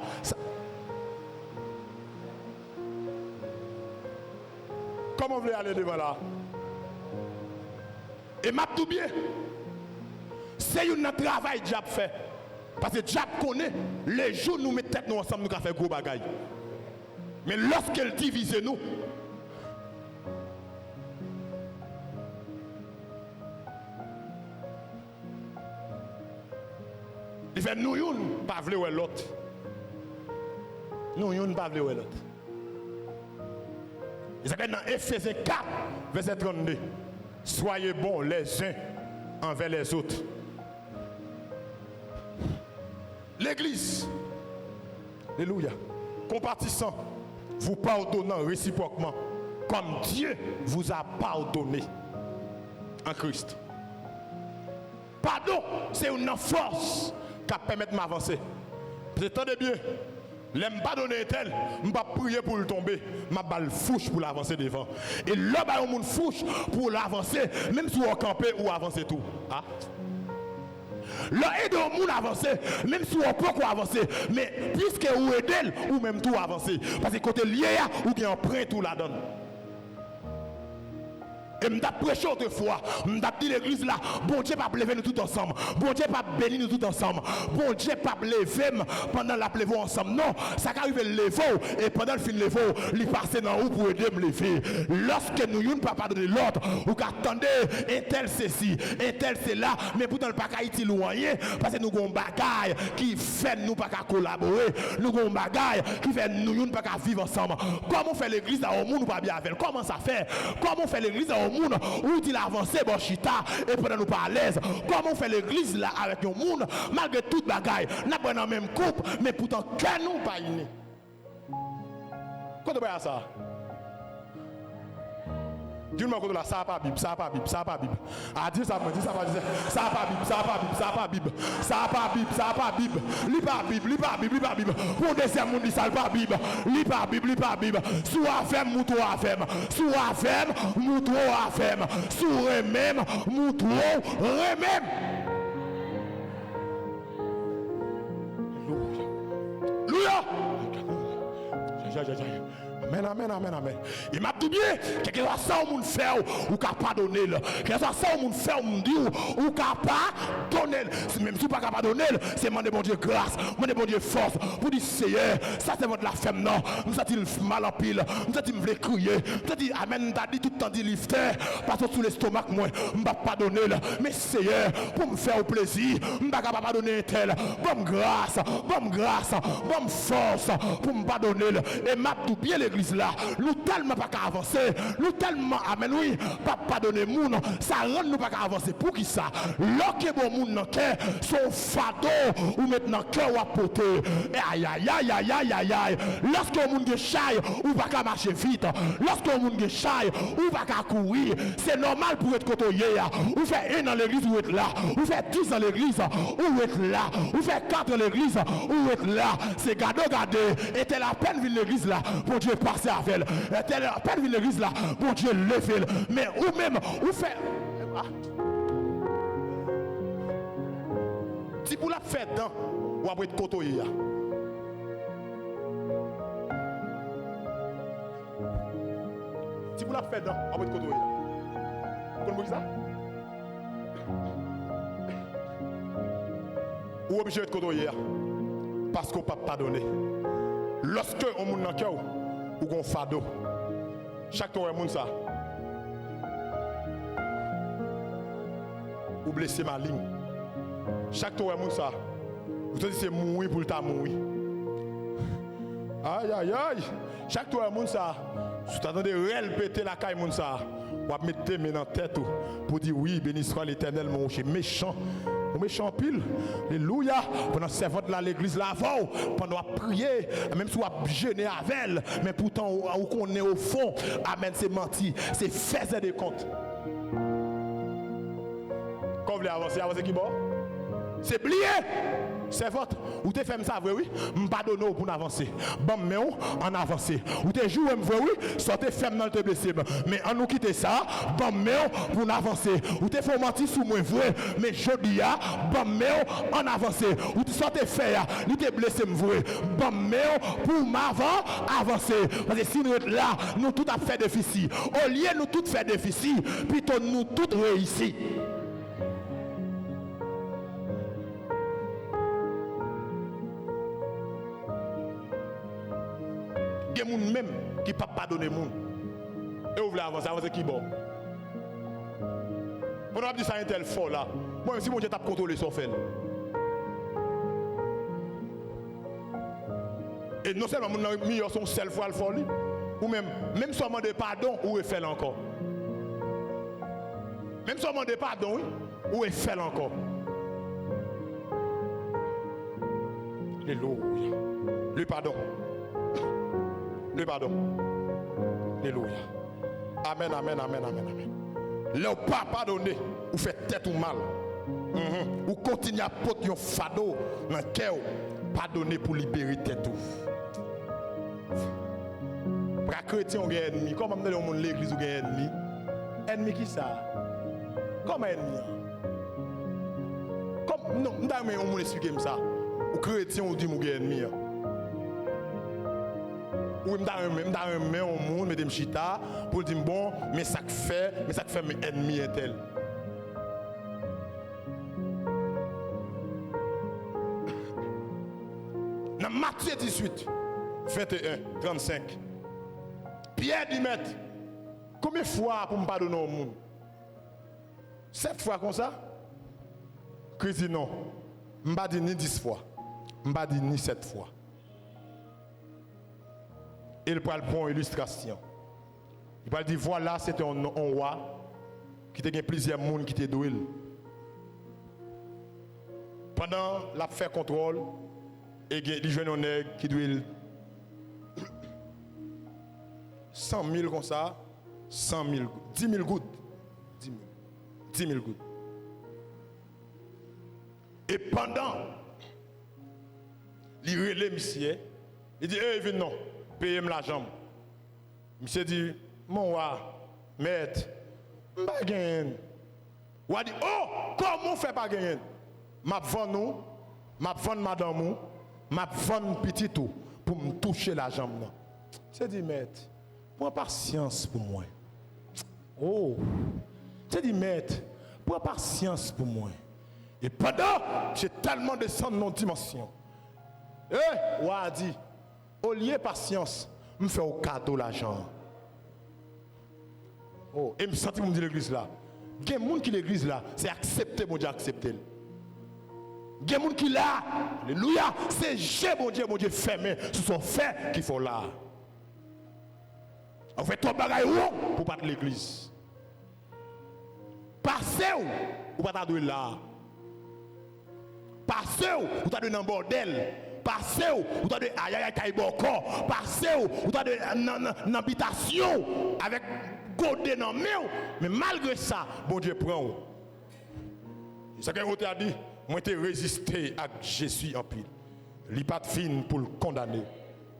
Comment vous voulez aller devant là? Et m'a tout bien. C'est un travail que Diable fait. Parce que Diable connaît les jours nous mettons tête nous ensemble, nous avons fait gros bagaille. Mais lorsqu'elle divise nous, il fait nous ne pas vouloir l'autre. Nous ne pas vouloir l'autre. Il s'appelle dans Ephésiens 4, verset 32. Soyez bons les uns envers les autres. L'église, alléluia, compatissant, vous pardonnant réciproquement, comme Dieu vous a pardonné en Christ. Pardon, c'est une force qui permet de m'avancer. Attendez bien. L'aime pas donner tel, je pas prier pour le tomber, ma balle fouche pour l'avancer devant. Et là, il y a un monde fouche pour l'avancer, même si on campe ou avancer tout. Ah? Là, aide au monde avancer, même si on peut avancer, mais puisque vous aidez, ou même tout avancer. Parce que côté lié, ou bien prêt tout la donne. Et je prêché autrefois, je dit l'église là, bon Dieu pas lever nous tout ensemble, bon Dieu pas bénir nous tout ensemble, bon Dieu pas lever pendant la plève ensemble. Non, ça arrive le lever et pendant le fin lever, il passe dans où pour aider me lever. Lorsque nous ne pas pardonner l'autre, ou qu'attendez, un tel ceci, un tel c'est là, mais pourtant le pas Haïti loyer, parce que nous avons bagaille qui fait nous pas collaborer, nous avons bagaille qui fait nous pas vivre ensemble. Comment fait l'église là au monde ou pas bien avec? Comment ça fait? Comment fait l'église là monde où il a avancé bon chita et pendant nous pas à l'aise. Comment on fait l'église là avec un monde malgré toute bagaille, n'a pas dans même coupe mais pourtant que nous pas unis. Quand on voit ça, dis-moi que ça pas Bible, ça pas Bible, ça pas Bible. Ah dis ça pas Bible, ça pas Bible, ça pas Bible, ça pas Bible, ça pas Bible, ça pas Bible. Lis pas Bible, lis pas Bible, lis pas Bible. Pour deuxième monde dit ça pas Bible, lis pas Bible, lis pas Bible. Sous affaire mouton affaire, sous affaire mouton affaire, sous remem mouton remem. Louia. Amen, amen, amen, amen. Il m'a dit bien, quelque chose ça au monde fait ou qu'à pardonner. Quelque chose ça au monde fait ou dit ou qu'à pardonner. Même si pas pardonner, c'est demander bon Dieu grâce, demander bon Dieu force pour dire Seigneur, ça c'est votre la femme non. Nous ça dit mal en pile, nous ça dit me voulait crier, nous ça dit amen, t'as dit tout le temps dit lifter parce que sous l'estomac moi, me pas pardonner mais Seigneur pour me faire plaisir, me pas pardonner tel, bonne grâce, bonne force pour me pardonner et m'a tout bien l'église là, nous tellement pas qu'à avancer, nous tellement amen oui, pas donner moun, ça rend nous pas qu'à avancer pour qui ça? Lorsque bon moun dans cœur, son fardeau ou maintenant cœur ou porter. Aïe aïe aïe aïe aïe aïe aïe. Lorsque moun ge chaille ou pas qu'à marcher vite, lorsque moun ge chaille ou pas qu'à courir, c'est normal pour être côtoyé. Ou fait 1 dans l'église ou être là, ou fait 10 dans l'église ou être là, ou fait 4 dans l'église ou être là. C'est garder et t'es la peine de l'église là. Bon Dieu passer avec elle. Telle peine de l'église là, bon Dieu lever. Mais ou même, ou fait. Si vous la faites dans, ou après de côtoyer. Si vous la faites dans, ou après de côtoyer. Vous comprenez ça? Ou obligé de côtoyer. Parce qu'on ne peut pas pardonner. Lorsque on moun nan cœur ou gon fado, chaque fois moun ça, ou blessé ma ligne. Chaque fois moun ça, vous dites c'est mourir pour ta mourir. Aïe aïe aïe, chaque fois moun ça, vous attendez réel péter la caille moun ça, ou à mettre mes dans tête pour dire oui, béni soit l'Éternel mon rocher méchant. Vous méchant pile, alléluia, pendant servante là l'église là avant, pendant prier, même si vous jeûner avec elle, mais pourtant où qu'on est au fond, amen, c'est menti, c'est faire des comptes. Quand vous voulez avancer qui bon? C'est plié. C'est votre. Ou t'es fait ça, vrai, oui? M'pardonne pour avancer. Bon, mais en avancer. Ou t'es joué, vrai, oui? Sortez ferme dans le blessé. Mais en nous quitter ça, bon, mais pour avancer. Ou t'es fait mentir sous moi, vrai? Mais je dis, bon, mais en avancer. Ou t'es sortez faire, nous t'es blessé, vrai? Bon, mais pour m'avant, avancer. Parce que si nous sommes là, nous tout a fait déficit. Au lieu nous tout fait déficit, plutôt nous tout réussi. Il y a des gens même qui ne peuvent pas donner monde. Et vous voulez avancer qui bon? On a dit ça un tel fort là. Moi, si mon Dieu t'a contrôlé son fait. Et non seulement mon meilleur son seul fois le folie, ou même seulement de pardon, ou il fait encore. Même seulement de pardon, oui, ou il fait encore. Alléluia. Le pardon. Le pardon. Alléluia. Amen, amen, amen, amen, amen. Le pas pardonner, ou fait tête ou mal. Ou continue à porter un fardeau dans le cœur. Pardonner pour libérer tête ou. Pour les chrétiens, on a un ennemi. Comment on a l'église, on a un ennemi. Ennemi qui ça? Comme ennemi. Comme, non, on m'a expliqué ça. Ou chrétien, on dit qu'on a un ennemi. Ou je suis un monde, je suis chita pour dire bon, mais ça fait mes ennemis et tel. Dans Matthieu 18, 21, 35, Pierre dit maître, combien de fois pour me pardonner au monde? 7 fois comme ça? Christ dit non, je ne vais pas dire ni 10 fois, je ne vais pas dire ni 7 fois. Il parle pour une illustration. Il parle dire voilà, c'était un roi qui a plusieurs personnes qui étaient doués. Pendant la fait contrôle, il y a des jeunes nègres qui doués 100 000 comme ça, 100 000, 10 000 gouttes. 10 000 gouttes. Et pendant, il relève monsieur, il dit, eh, viens non. Payez-moi l'argent. Monsieur dit, mon roi, maître, je ne vais pas gagner. Ou a dit, oh, comment on ne fait pas gagner? Je vais vendre madame, je vais vendre petit tout pour me toucher l'argent. Je dit, maître, prends patience pour moi. Oh, je dit, maître, prends patience pour moi. Et pendant, j'ai tellement descendu dans une dimension. Eh, ou a dit, au lieu de patience, je me fais au cadeau l'argent. Oh, et je me sens que je dis l'église là. Il y a des gens qui l'église là, c'est accepter, mon Dieu, accepter. Il y a des gens qui là, alléluia, c'est j'ai mon Dieu fermé sur son fait qu'il faut là. On fait trop de bagailles pour battre l'église. Passez ou pas t'adouer là. Passez ou t'adouer dans un bordel. Passez ou t'as de aïe aïe aïe boko, passez ou t'as de une habitation avec godé dans mais malgré ça, bon Dieu prend. C'est ce que a dit, moi j'ai résisté à Jésus en pile. Il pas de fin pour le condamner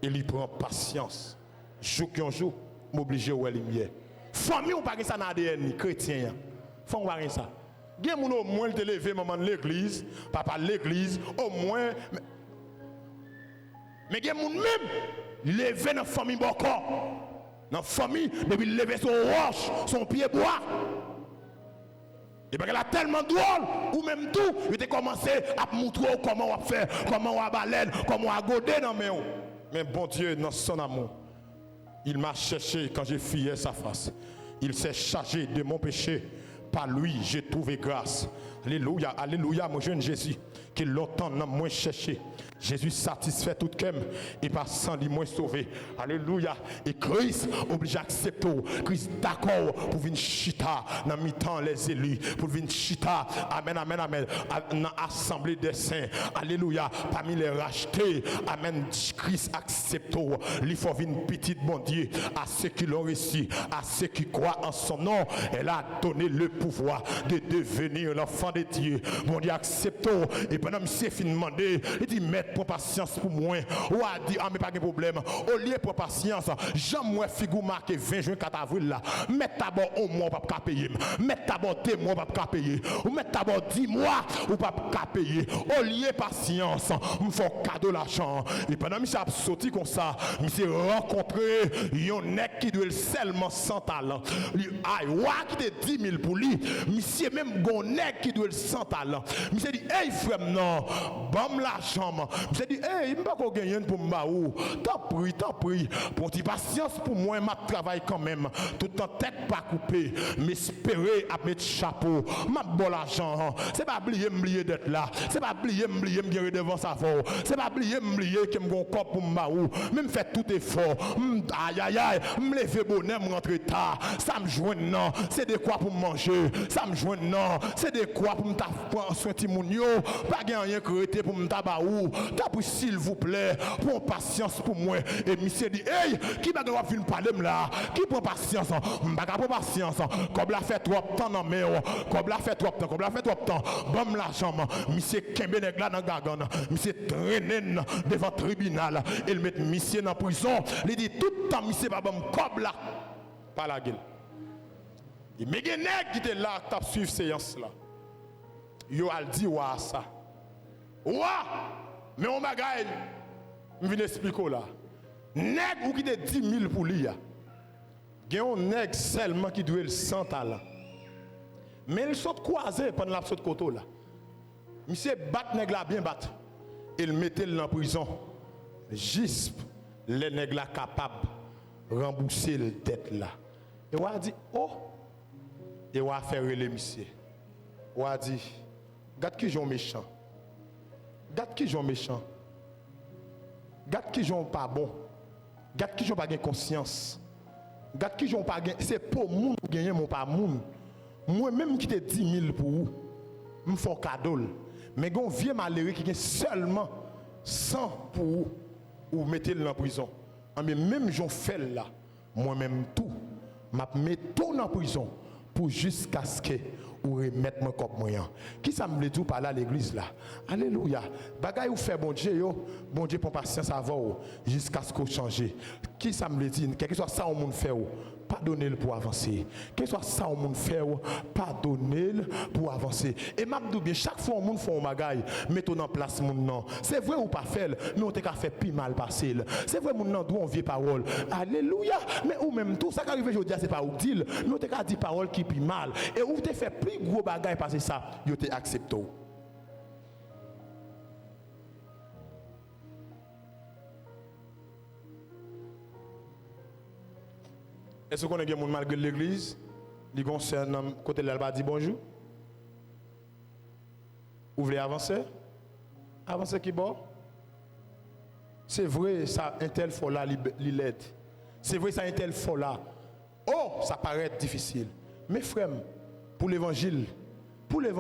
et il prend patience. Jour qui jour, m'obliger à lumière. Famille ou pas que ça dans ADN chrétien. Faut voir ça. Gen moun au moins te lever maman de l'église, papa de l'église, au moins mais il y a des gens même lever dans la famille encore. Dans la famille, depuis lever son roche, son pied bois. Et bien, elle a tellement drôle, ou même tout, il a commencé à montrer comment on va faire, comment on va balayer, comment on va goder dans mes mains. Mais bon Dieu, dans son amour, il m'a cherché quand j'ai fuyé sa face. Il s'est chargé de mon péché. Par lui, j'ai trouvé grâce. Alléluia, alléluia, mon jeune Jésus. qui longtemps n'a moins cherché. Jésus satisfait tout qu'aime et par sang il moins sauvé. Alléluia. Et Christ oblige à accepter. Christ d'accord pour venir chita dans mi-temps les élus. Pour venir chita. Amen, amen, amen. Dans l'assemblée des saints. Alléluia. Parmi les rachetés. Amen. Christ accepte. Il faut venir petit bon Dieu à ceux qui l'ont reçu, à ceux qui croient en son nom. Elle a donné le pouvoir de devenir l'enfant de Dieu. Bon Dieu accepte. Et pendant que c'est fini demandé, il dit maître prends patience pour moi. Ou a dit ah mais pas de problème. Au lieu prends patience, j'aime figure marqué 20 juin 4 avril là. Mettre d'abord au mois pas payer. Mettre d'abord 2 mois pas payer. Ou mettre d'abord 10 mois ou pas payer. Au lieu patience, me faut cadeau l'argent. Et pendant que j'ai sorti comme ça, j'ai rencontré un nèg qui doit seulement 100 talents. Aïe, wa qui te 10 000 pour lui. Monsieur même gon nèg qui doit 100 talents. Monsieur dit hey frère non, bam l'argent. Monsieur dit hey, il pas qu'on gagne pour m'ba ou. Tant pris. Pour ti patience pour moi, m'a travail quand même. Tout en tête pas coupé, mais espérer à mettre chapeau. M'a bon l'argent. C'est pas oublier d'être là. C'est pas oublier me guérir devant sa voix. C'est pas oublier que me gon corps pour m'ba ou. Même fait tout effort. Aïe, me lever bonheur, me rentrer tard. Ça me joindre non, c'est de quoi pour manger. Ça me joindre non, c'est de quoi pour me prendre soin de mon yo. Pas rien créé pour me tabaou. T'as s'il vous plaît, pour patience pour moi. Et monsieur dit, hey, qui va venir parler là? Qui prend patience? M'baga prend patience. Comme la fait trop temps dans mer. Comme la fait trop temps. Bon l'argent. Monsieur Kembe nèg là dans gagan. Monsieur traîner devant tribunal. Il met monsieur dans prison. Il dit tout le temps monsieur pas bon comme là. Pas la gueule. Et mais gen nèg qui était là t'a suivre séance là. Yo al dit wa ça. Wa mais on bagaille. Je viens expliquer là. Nèg ou qui te 10 000 pour lui. Il y a un nèg seulement qui doit le 100 talents. Mais il saute croisé pendant la saute côté là. Monsieur bat nèg là bien bat. Il mettait dans la prison. Juste les nèg là capable rembourser le tête là. Et on a dit oh et on a fait relais monsieur. On a dit regarde qui sont méchant. Regarde qui sont méchant. Regarde qui sont pas bon. Regarde qui sont pas gain conscience. Regarde qui sont pas gain c'est pour moun gagner mon pas moun. Moi même qui te 10 000 pour vous. Me font cadeau. Mais gon vieux malheureux qui gagne seulement 100 pour vous ou mettez-le en prison. Mais même j'en fais là. Moi même tout m'a mis tout en prison pour jusqu'à ce que ou remettre mon corps moyen. Qui ça me dit par là l'église là? Alléluia. Bagay ou fait bon Dieu prend patience avant jusqu'à ce qu'on change. Qui ça me dit quelque soit ça au monde fait pardonnez-le pour avancer. Quel soit ça au monde fait pardonnez-le pour avancer. Et m'a dit bien chaque fois au monde fait un bagay, mettons en place mon nom. C'est vrai ou pas faire, mais on t'a qu'à faire plus mal passer. C'est vrai mon nom doit on vieille parole. Alléluia. Mais ou même tout ça qui arrive aujourd'hui c'est pas ou dire, mais on t'a qu'à dire parole qui plus mal et ou t'es fait plus gros bagay passer ça, yo t'es accepté. Est-ce qu'on a des gens malgré l'église? Ils concernent côté de l'Alba dit bonjour. Vous voulez avancer? Avancer qui bon? C'est vrai, ça, un tel faut là, l'aide. C'est vrai, ça, un tel faut là. Oh, ça paraît difficile. Mais frère, pour l'évangile, dis-moi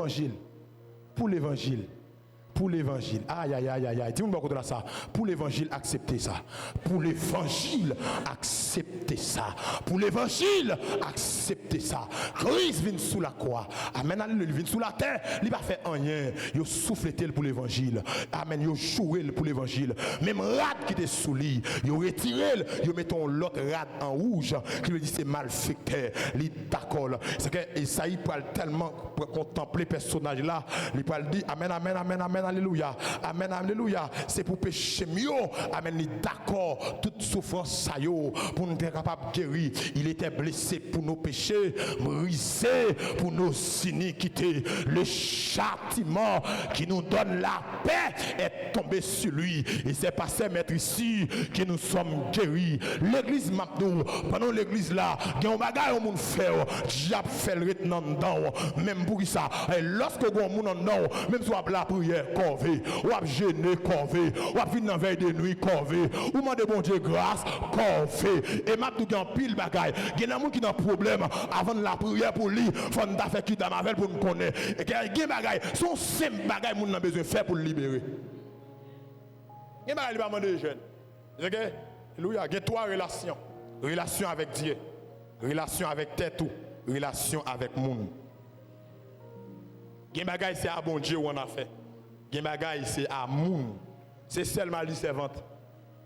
beaucoup de ça. Pour l'évangile, acceptez ça. Pour l'évangile, acceptez ça. Pour l'évangile, acceptez ça. Christ vient sous la croix. Amen. Il vient sous la terre. Il va faire rien. Il souffle pour l'évangile. Amen. Il joué pour l'évangile. Même rad qui était sous lui, il retiré. Il met l'autre rad en rouge qui lui dit c'est malfecteur. Il d'accord. C'est que Esaïe parle tellement pour contempler ce personnage là. Il parle dit amen, amen, amen, amen. Alléluia. Amen, alléluia. C'est pour pécher mieux. Amen. D'accord. Toute souffrance, ça y est, pour nous être capable de guérir. Il était blessé pour nos péchés, brisé pour nos iniquités. Le châtiment qui nous donne la paix est tombé sur lui. Et c'est passé mettre ici que nous sommes guéris. L'église Mabdou, pendant l'église là, il y a un bagage au monde fait. Diable fait le retenant dedans. Même pour ça. Et lorsque vous avez un monde dedans, même si vous avez la prière, corvée, ou à gêner corvée, ou à venir dans veille de nuit corvée, ou demander bon Dieu grâce corvée. Et m'a tout en pile bagaille. Il y a des gens qui ont un problème avant de la prière pour lui, faut nous faire qui dans ma veille pour nous connaître. Et il y a des bagailles, sont simple bagailles que nous avons besoin de faire pour le libérer. Il y a des bagailles qui sont jeunes. Alléluia, il y a trois relations. Relation avec Dieu, relation avec tête, relation avec le monde. Il y a des bagailles c'est à bon Dieu qu'on a fait. Il y a des bagailles c'est à monde. C'est seulement lui servante.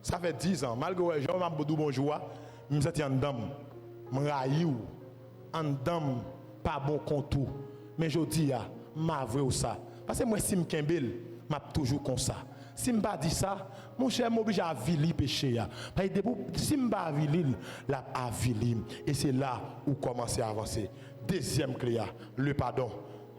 Ça fait 10 ans, malgré que je suis bonjour, je me sens en dame. Je me raille en dame, pas bon contour. Mais je dis, je m'avoue ça. Parce que moi, si je me kembel, je suis toujours comme ça. Si je ne pas dit ça, mon cher m'oblige à vili péché. Si je ne pas vili, la avili. Et c'est là où commencer à avancer. Deuxième clé, le pardon.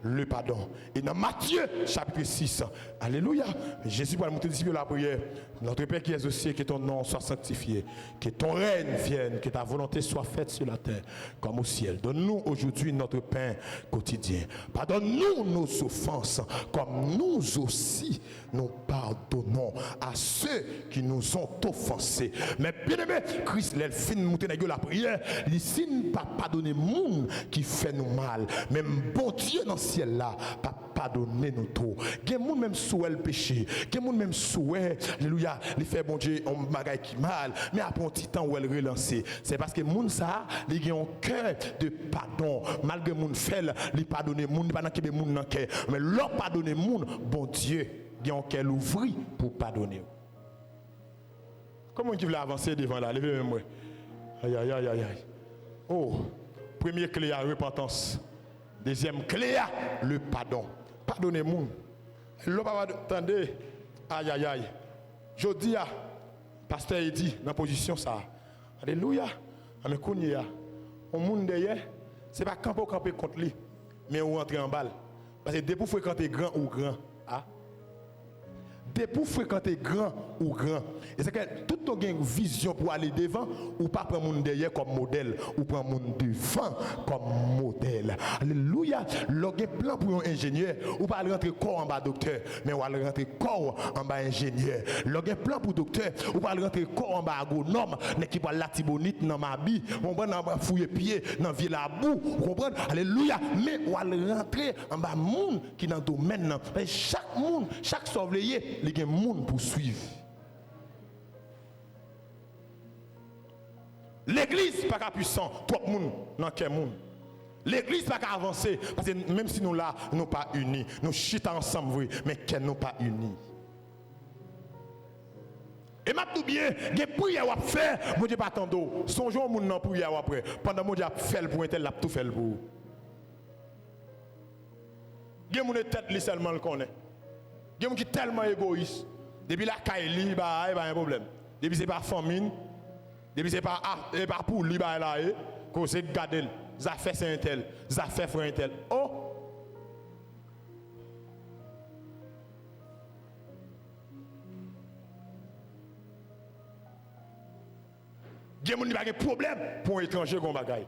Le pardon. Et dans Matthieu chapitre 6, alléluia, Jésus va monter disciple la prière. Notre Père qui est aux cieux, que ton nom soit sanctifié, que ton règne vienne, que ta volonté soit faite sur la terre comme au ciel. Donne-nous aujourd'hui notre pain quotidien. Pardonne-nous nos offenses, comme nous aussi nous pardonnons à ceux qui nous ont offensés. Mais bien aimé, Christ, il fin de monter dans la prière, il signe ne pas pardonner monde qui fait nous mal. Même bon Dieu dans le ciel là, pas pardonner nous tout. Il y a des gens même souhait le péché, il y a des gens même souhait, alléluia, il fait bon Dieu on bagaille qui mal, mais après un petit temps où elle relance, c'est parce que moun ça, il a un cœur de pardon. Malgré moun fait, il pardonner moun pas dans que moun dans cœur, mais l'on pardonner moun, bon Dieu, il a un cœur ouvert pour pardonner. Comment tu veux avancer devant là, levez moi. Aïe aïe aïe aïe. Oh, première clé à repentance. Deuxième clé à le pardon. Pardonnez-moi. L'homme va attendre. Aïe aïe aïe. Je dis à pasteur il dit dans la position ça. Alléluia. Mais kounya, on monde derrière, c'est pas camper contre lui, mais on rentre en balle. Parce que dès pour fréquenter grand ou grand, ah. Dès pour fréquenter grand ou grand. Et c'est que tout ton gain vision pour aller devant ou pas prendre monde derrière comme modèle ou prendre monde devant comme modèle. Alléluia. L'ogé plan pour un ingénieur ou pas rentrer corps en bas docteur, mais ou aller rentrer corps en bas ingénieur. L'ogé plan pour docteur ou pas rentrer corps en bas agronome, mais qui pas la tibonite dans ma vie, on prend en fouiller pied dans ville à bout, comprendre. Alléluia. Mais ou aller rentrer en bas monde qui dans domaine. Chaque monde, chaque sauveillé il y a des gens pour suivre. L'église n'est pas puissant, trop de monde dans quel monde. L'église n'est pas avancer parce que même si nous là, nous ne sommes pas unis, nous chutons ensemble, oui, mais qu'elle n'est pas unis. Et m'a tout bien, des prières à faire, mon Dieu pas tant d'eau. Songeons au monde dans prière après. Pendant mon Dieu a fait le pour un tel, l'a tout fait le pour. Il y a mon tête li seulement le connaît. Il y a des gens qui sont tellement égoïstes. Depuis la caille, il y a un problème. Depuis c'est pas famine, depuis c'est pas pour lui, là, qu'on s'est gardé. Ça fait c'est un tel, ça fait frère un tel. Oh! Il y a des gens qui n'ont pas de problème pour un étranger qu'on bagaille.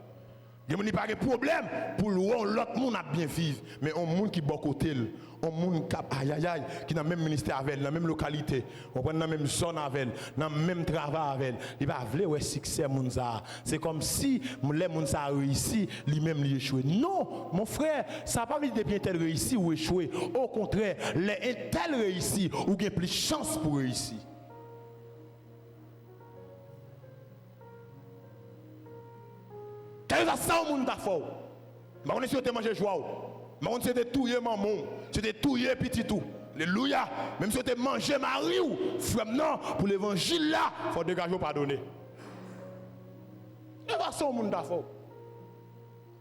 Il y a des gens qui n'ont pas de problème pour l'autre monde à bien vivre. Mais un monde qui est bon côté, un monde qui dans le même ministère avec, dans la même localité, on prend dans la même zone avec, dans le même travail avec, il va vouloir ouais succès c'est comme si les gens a réussi, lui-même il échoué. Non, mon frère, ça n'a pas veut dire bien tel réussi ou échoué. Au contraire, les tel réussi ou bien plus de chance pour réussir. Quel est ça au monde d'affaires? Mais on est sur manger joie. Mais on s'était touillé maman, c'était touillé petit tout. Alléluia. Même si on mangé Marie ou frère non pour l'évangile là, il faut dégager pardonner. Et va ça au monde d'affaires.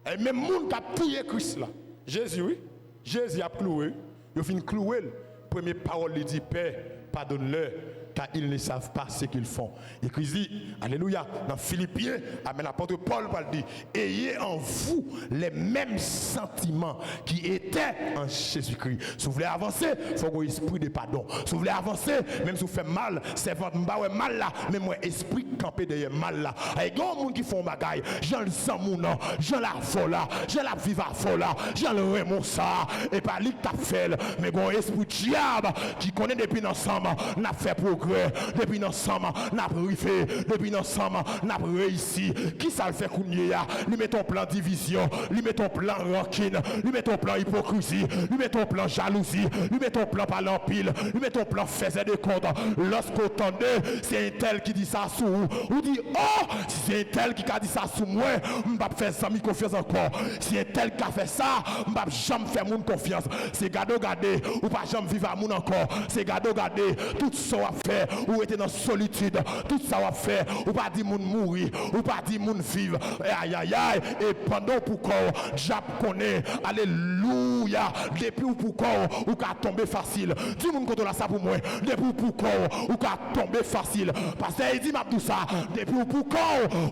Et même monde qui a touillé Christ là. Jésus oui. Jésus a cloué, il a fini clouer. Première parole il dit Père, pardonne-leur car ils ne savent pas ce qu'ils font. Et Christ dit, alléluia, dans Philippiens, amen, l'apôtre Paul dit, ayez en vous les mêmes sentiments qui étaient en Jésus-Christ. Si vous voulez avancer, il faut un esprit de pardon. Si vous voulez avancer, même si vous faites mal, c'est votre mal là, mais moi, esprit campé derrière mal là. Et il y a des gens qui font bagaille, j'en le sens mon nom, j'en la fola, j'en la viva fola, j'en le remon ça, et pas lui qui t'a fait, mais bon, esprit diable qui connaît depuis ensemble, n'a fait progrès, depuis ensemble, n'a privé, depuis ensemble, n'a réussi. Qui ça le fait qu'on y a? Lui met ton plan division, lui met ton plan rancune, lui met ton plan hypocrisie, lui met ton plan jalousie, lui met ton plan par l'empile, lui met ton plan faisait des comptes. Lorsqu'on tendait, c'est un tel qui dit ça sous ou dit oh, si c'est un tel qui a dit ça sous moi, je ne vais pas faire ça, mi confiance encore. Si un tel qui a fait ça, je ne vais jamais faire mon confiance. C'est gado gade, ou pas jamais vivre à mon encore. C'est gado gade, tout ça à faire, ou était dans solitude, tout ça à faire, ou pas dire moun mourir, ou pas dire moun vivre. Aïe aïe aïe, et pendant pourquoi Jap connaît, alléluia, depuis ou pourquoi ou qu'a tomber facile. Dis moun qu'on a ça pour moi, depuis pourquoi ou qu'a tomber facile. Parce qu'il dit m'a tout ça, depuis ou pourquoi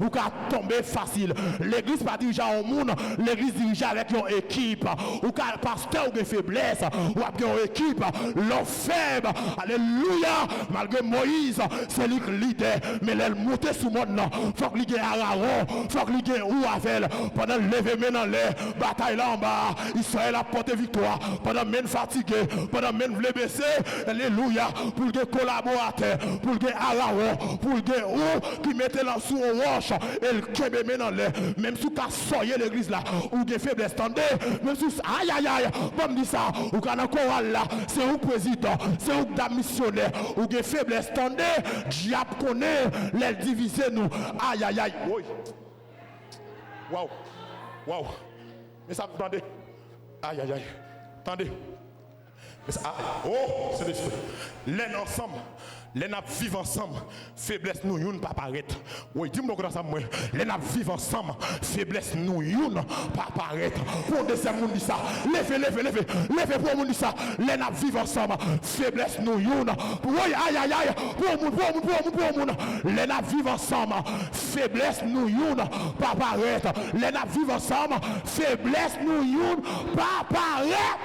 ou qu'a tomber facile. L'église pas dirigée au monde, l'église dirigée avec une équipe. Ou qu'a pasteur ou une faiblesse, ou a bien une équipe, l'homme faible, alléluia, malgré Moïse, c'est lui qui leader, mais elle monte sous mon nom. Faut qu'il y ait Aaron, faut qu'il y ait ou avec pendant le lever maintenant les bataille là en bas, Israël a porté victoire, pendant même fatigué, pendant même le baisser, alléluia, pour le collaborateur, pour le Aaron, pour le ou qui mettait là sous un roche, et le kebe maintenant les, même sous qu'a soyé l'église là, ou des faiblesses, tendez, même sous aïe aïe aïe, pas me dire ça, ou qu'on a chorale là, c'est où président, c'est où da missionnaire, ou des faiblesses, tendez, diable connaît, les diviser nous, aïe aïe aïe, oui. Waouh, waouh, mais ça, attendez, aïe aïe aïe, attendez, mais ça, oh, c'est l'esprit, l'un ensemble. Les nappes vivent ensemble, faiblesse nous yon pas paraître. Oui, dis-moi comment ça moi. Les nappes vivent ensemble, faiblesse nous yon pas paraître. Pour des gens dit ça. Levez pour moun dit ça. Les nappes vivent ensemble, faiblesse nous yon. Oui, aïe aïe aïe. Pour moun. Les nappes vivent ensemble, faiblesse nous yon pas paraître. Les nappes vivent ensemble, faiblesse nous yon pas paraître.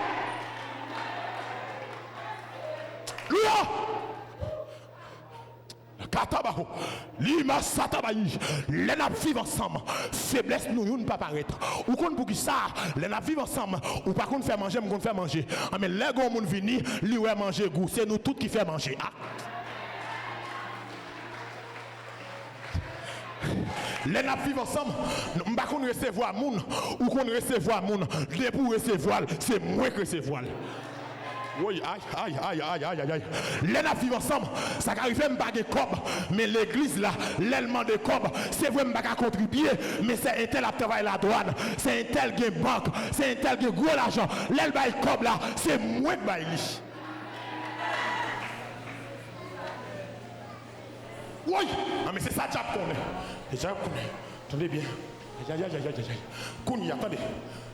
Katabaho, lima satabayi, les nappes vivent ensemble, faiblesse nous yon pas paraître. Ou qu'on pour qui ça, les nappes vivent ensemble, ou pas qu'on fait manger, on fait manger. Mais les gars moun vini, li ouais manger goût, c'est nous tous qui fait manger. Ah. Les nappes vivent ensemble, on pas qu'on recevoir moun, ou qu'on recevoir moun, les pour recevoir, c'est moi qui recevoir. Oui, aïe. Les nappes vivent ensemble, ça arrive même pas de cob, mais l'église là, l'élément de cob, c'est vraiment pas qu'à contribuer, mais c'est un tel à travailler la douane, c'est un tel qui est banque, c'est un tel qui est gros l'argent, l'élément de cob là, c'est moins de bailli. Oui, mais c'est ça Jap qu'on est. Attendez bien. Kounia, attendez.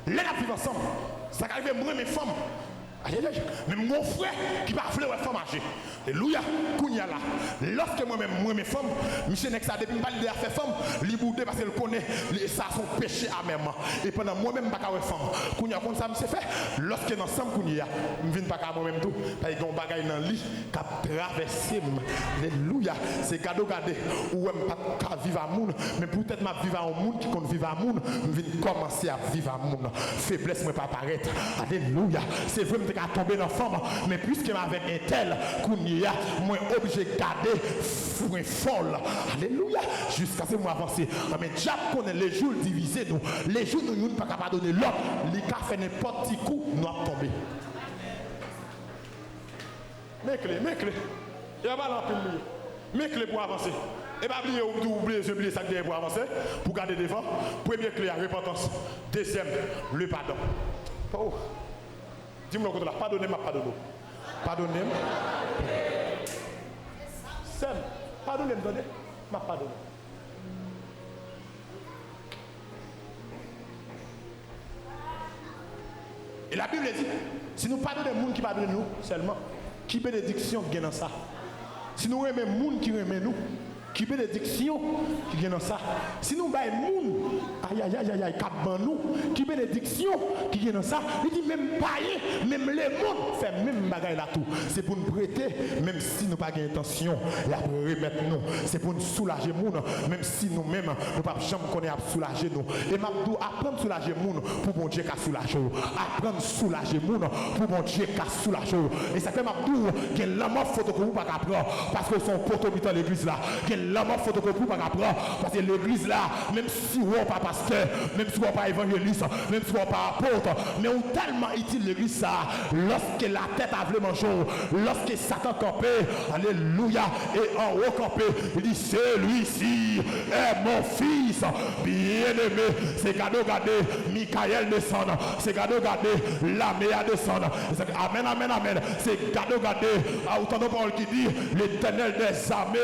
Les nappes vivent ensemble, ça arrive moi mes femmes. Aïe aïe aïe, même mon frère qui va faire ouais femme marcher. Alléluia, Kounia là. Lorsque moi-même, mes femmes, Michel Nexa, depuis que je faire femme, il boude parce qu'elle connaît ça son péché à même. Et pendant moi-même, je ne vais pas faire femme. Kounia, comme ça, je fait. Lorsque nous sommes Kounia, je ne viens pas moi-même tout. Parce qu'il y a un bagage dans le lit qui a traversé. Alléluia, c'est cadeau gardé. Ou je ne pas vivre à monde, mais peut-être je vivre à un monde qui compte vivre à monde, je viens commencer à vivre à monde. Faiblesse ne pas apparaître. Alléluia, c'est vrai que je suis tombé dans la femme, mais puisque avec un tel Kounia, moi obligé de garder folle. Alléluia. Jusqu'à ce que moi avancer. Mais Jap connaît les jours divisés nous. Les jours nous ne pas capable donner l'autre. Les cas fait n'importe quel coup, nous avons tombé. Mes clés. Il y a pas l'empile. Mes clés pour avancer. Et pas oublier ça pour avancer, pour garder devant. Première clé, la repentance. Deuxième, le pardon. Oh. Dis-moi le côté là, pardonnez-moi. Pardonnez-moi. Sem, pardonnez-moi, m'a pardonné. Et la Bible dit, si nous pardonnons les gens qui pardonnent nous seulement, qui bénédiction gagne dans ça? Si nous aimons les gens qui aiment nous, qui bénédiction qui vient dans ça. Si nous baillons moun, aïe, cap nous, qui bénédiction qui vient dans ça. Il dit même païen, même les mondes fait même bagaille là tout. C'est pour nous prêter, même si nous pas d'intention, la remettre nous. C'est pour nous soulager moun, même si nous-mêmes nous pas jamais connaître à soulager nous. Et m'abdou apprendre soulager moun pour bon Dieu qu'à soulager. Apprendre soulager moun pour bon Dieu qu'à soulager. Et ça fait m'abdou que l'amour photocopie pas prendre parce que son poteau dans l'église là. L'homme photocopie pas apprendre parce que l'église là, même si on pas pasteur, même si on pas évangéliste, même si on pas apôtre, mais on tellement utile l'église ça, lorsque la tête a vraiment chaud, lorsque Satan campé, alléluia, et en haut campé, il dit celui-ci est mon fils bien-aimé, c'est cadeau gardé, Michael descend, c'est cadeau gardé, Laméa descend, amen, amen, amen, c'est cadeau gardé, à autant de paroles qui dit, l'Éternel des armées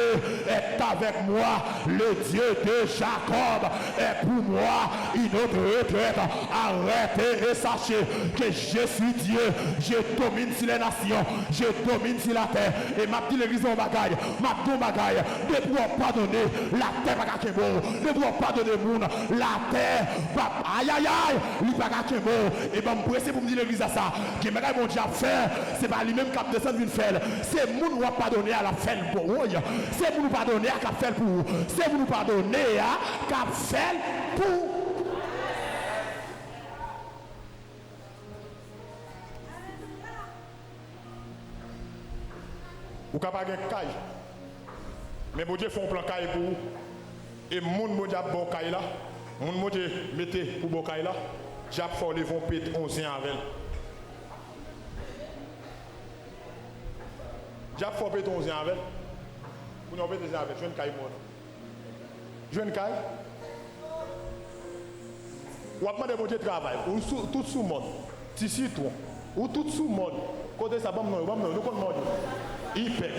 est avec moi, le Dieu de Jacob est pour moi une autre retraite. Arrêtez et sachez que je suis Dieu, je domine sur les nations, je domine sur la terre. Et ma petite l'église en bagaille, ma petite bagaille, ne pourra pas donner la terre pas qu'à bon, ne pourra pas donner monde, la terre, aïe aïe aïe, il pas qu'à bon. Et ben me presser pour me dire l'église à ça, que bagaille mon Dieu a fait, c'est pas lui-même qui a descendu une faire, c'est monde qui va pas donner à la faire pour vous, c'est pour nous pardonner à qu'a fait pour vous, c'est pour nous pardonner à qu'a fait pour ou capable de caille. Mais bon Dieu fait un plan caille pour vous. Et mon Dieu a bon caille là, mon Dieu mettez pour bon caille là, j'ai fait les vont péter 11 ans avec. J'ai fait péter 11 ans avec. Vous n'avez pas des avec, je ne caille moi. Je ne caille. Ou à demander mon Dieu travail, ou tout sous monde, ici tout, ou tout sous monde, côté ça, nous connaissons. Il paie.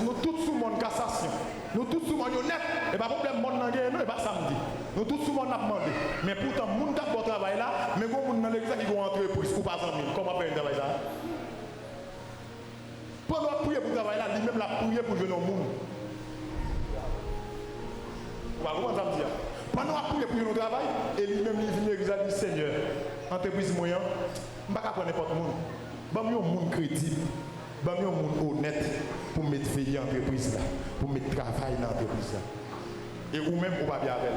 Nous tous sous monde cassation. Nous tous sous monde net. Et pas problème monde n'a gagné, non, et pas samedi. Nous tous sous monde n'a demandé. Mais pourtant, monde qui a bon travail là, mais quand monde dans l'église qui vont entrer pour ou pas en mille, comment faire un travail là? Pendant prier pour travail là, lui-même la prier pour jouer dans le monde. Vous voyez comment ça me dit? Pendant la prier pour jouer dans le travail, et lui-même il vient l'église dit Seigneur, entreprise moyen, je ne vais pas prendre n'importe monde. Je vais un monde crédible. Je vais un monde honnête pour mettre veiller dans l'entreprise là, pour mettre travail dans l'entreprise là. Et ou même, on va bien avec.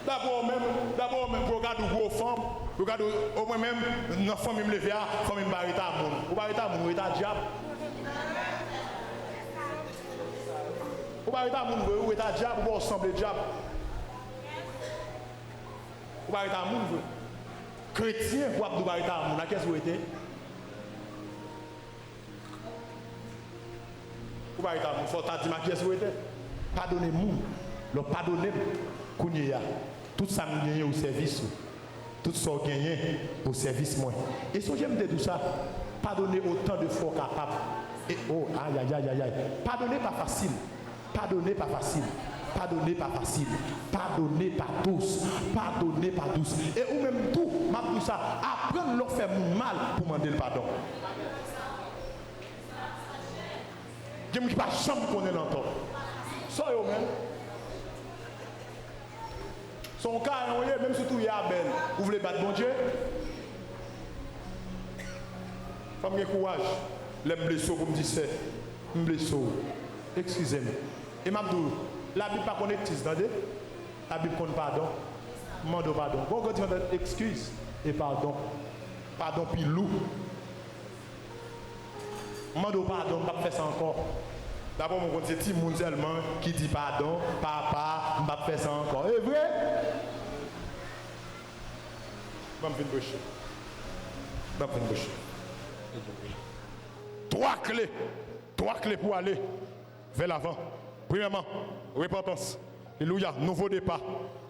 D'abord même, pour regarder vos femmes, regarder au moins même, nos femmes me lever, femmes me barrer à monde. Ou barrer à monde, ou à diable. Ou barrer à monde, ou à diable, ou ensemble diable. Ou barrer à monde. Chrétien, ou à barrer à monde, qu'est-ce que vous êtes? Ou barrer à monde, faut t'dire qu'est-ce que vous êtes? Pardonnez-moi, le pardonnez Kounia, tout ça me gagne au service, tout ça gagne au service moi. Et si j'aime tout ça, pardonner autant de fois capable. Et oh, aïe, aïe, aïe, aïe. Pardonner pas facile. Pardonner pas facile. Pardonner pas facile. Pardonner pas tous. Pardonner pas tous. Et ou même tout, m'a tout ça, apprendre leur faire mal pour demander le pardon. Je ne peux pas jamais connaître l'entendre. Ça, même. Son cas, même si tout est à belle, vous voulez battre bon Dieu? Femme qui a courage, les blessures pour me dire c'est, me blessure. Excusez-moi. Et m'abdou, la Bible pas connaît la Bible connaît pardon. Mando pardon. Bon, quand tu vas excuse et pardon. Pardon puis loup. Mando pardon, pas faire ça encore. D'abord, mon c'est Timoun seulement qui dit pardon, papa, je ne vais pas faire ça encore. C'est vrai? Je vais me boucher. Je vais me boucher. Trois clés pour aller vers l'avant. Premièrement, repentance. Alléluia, nouveau départ.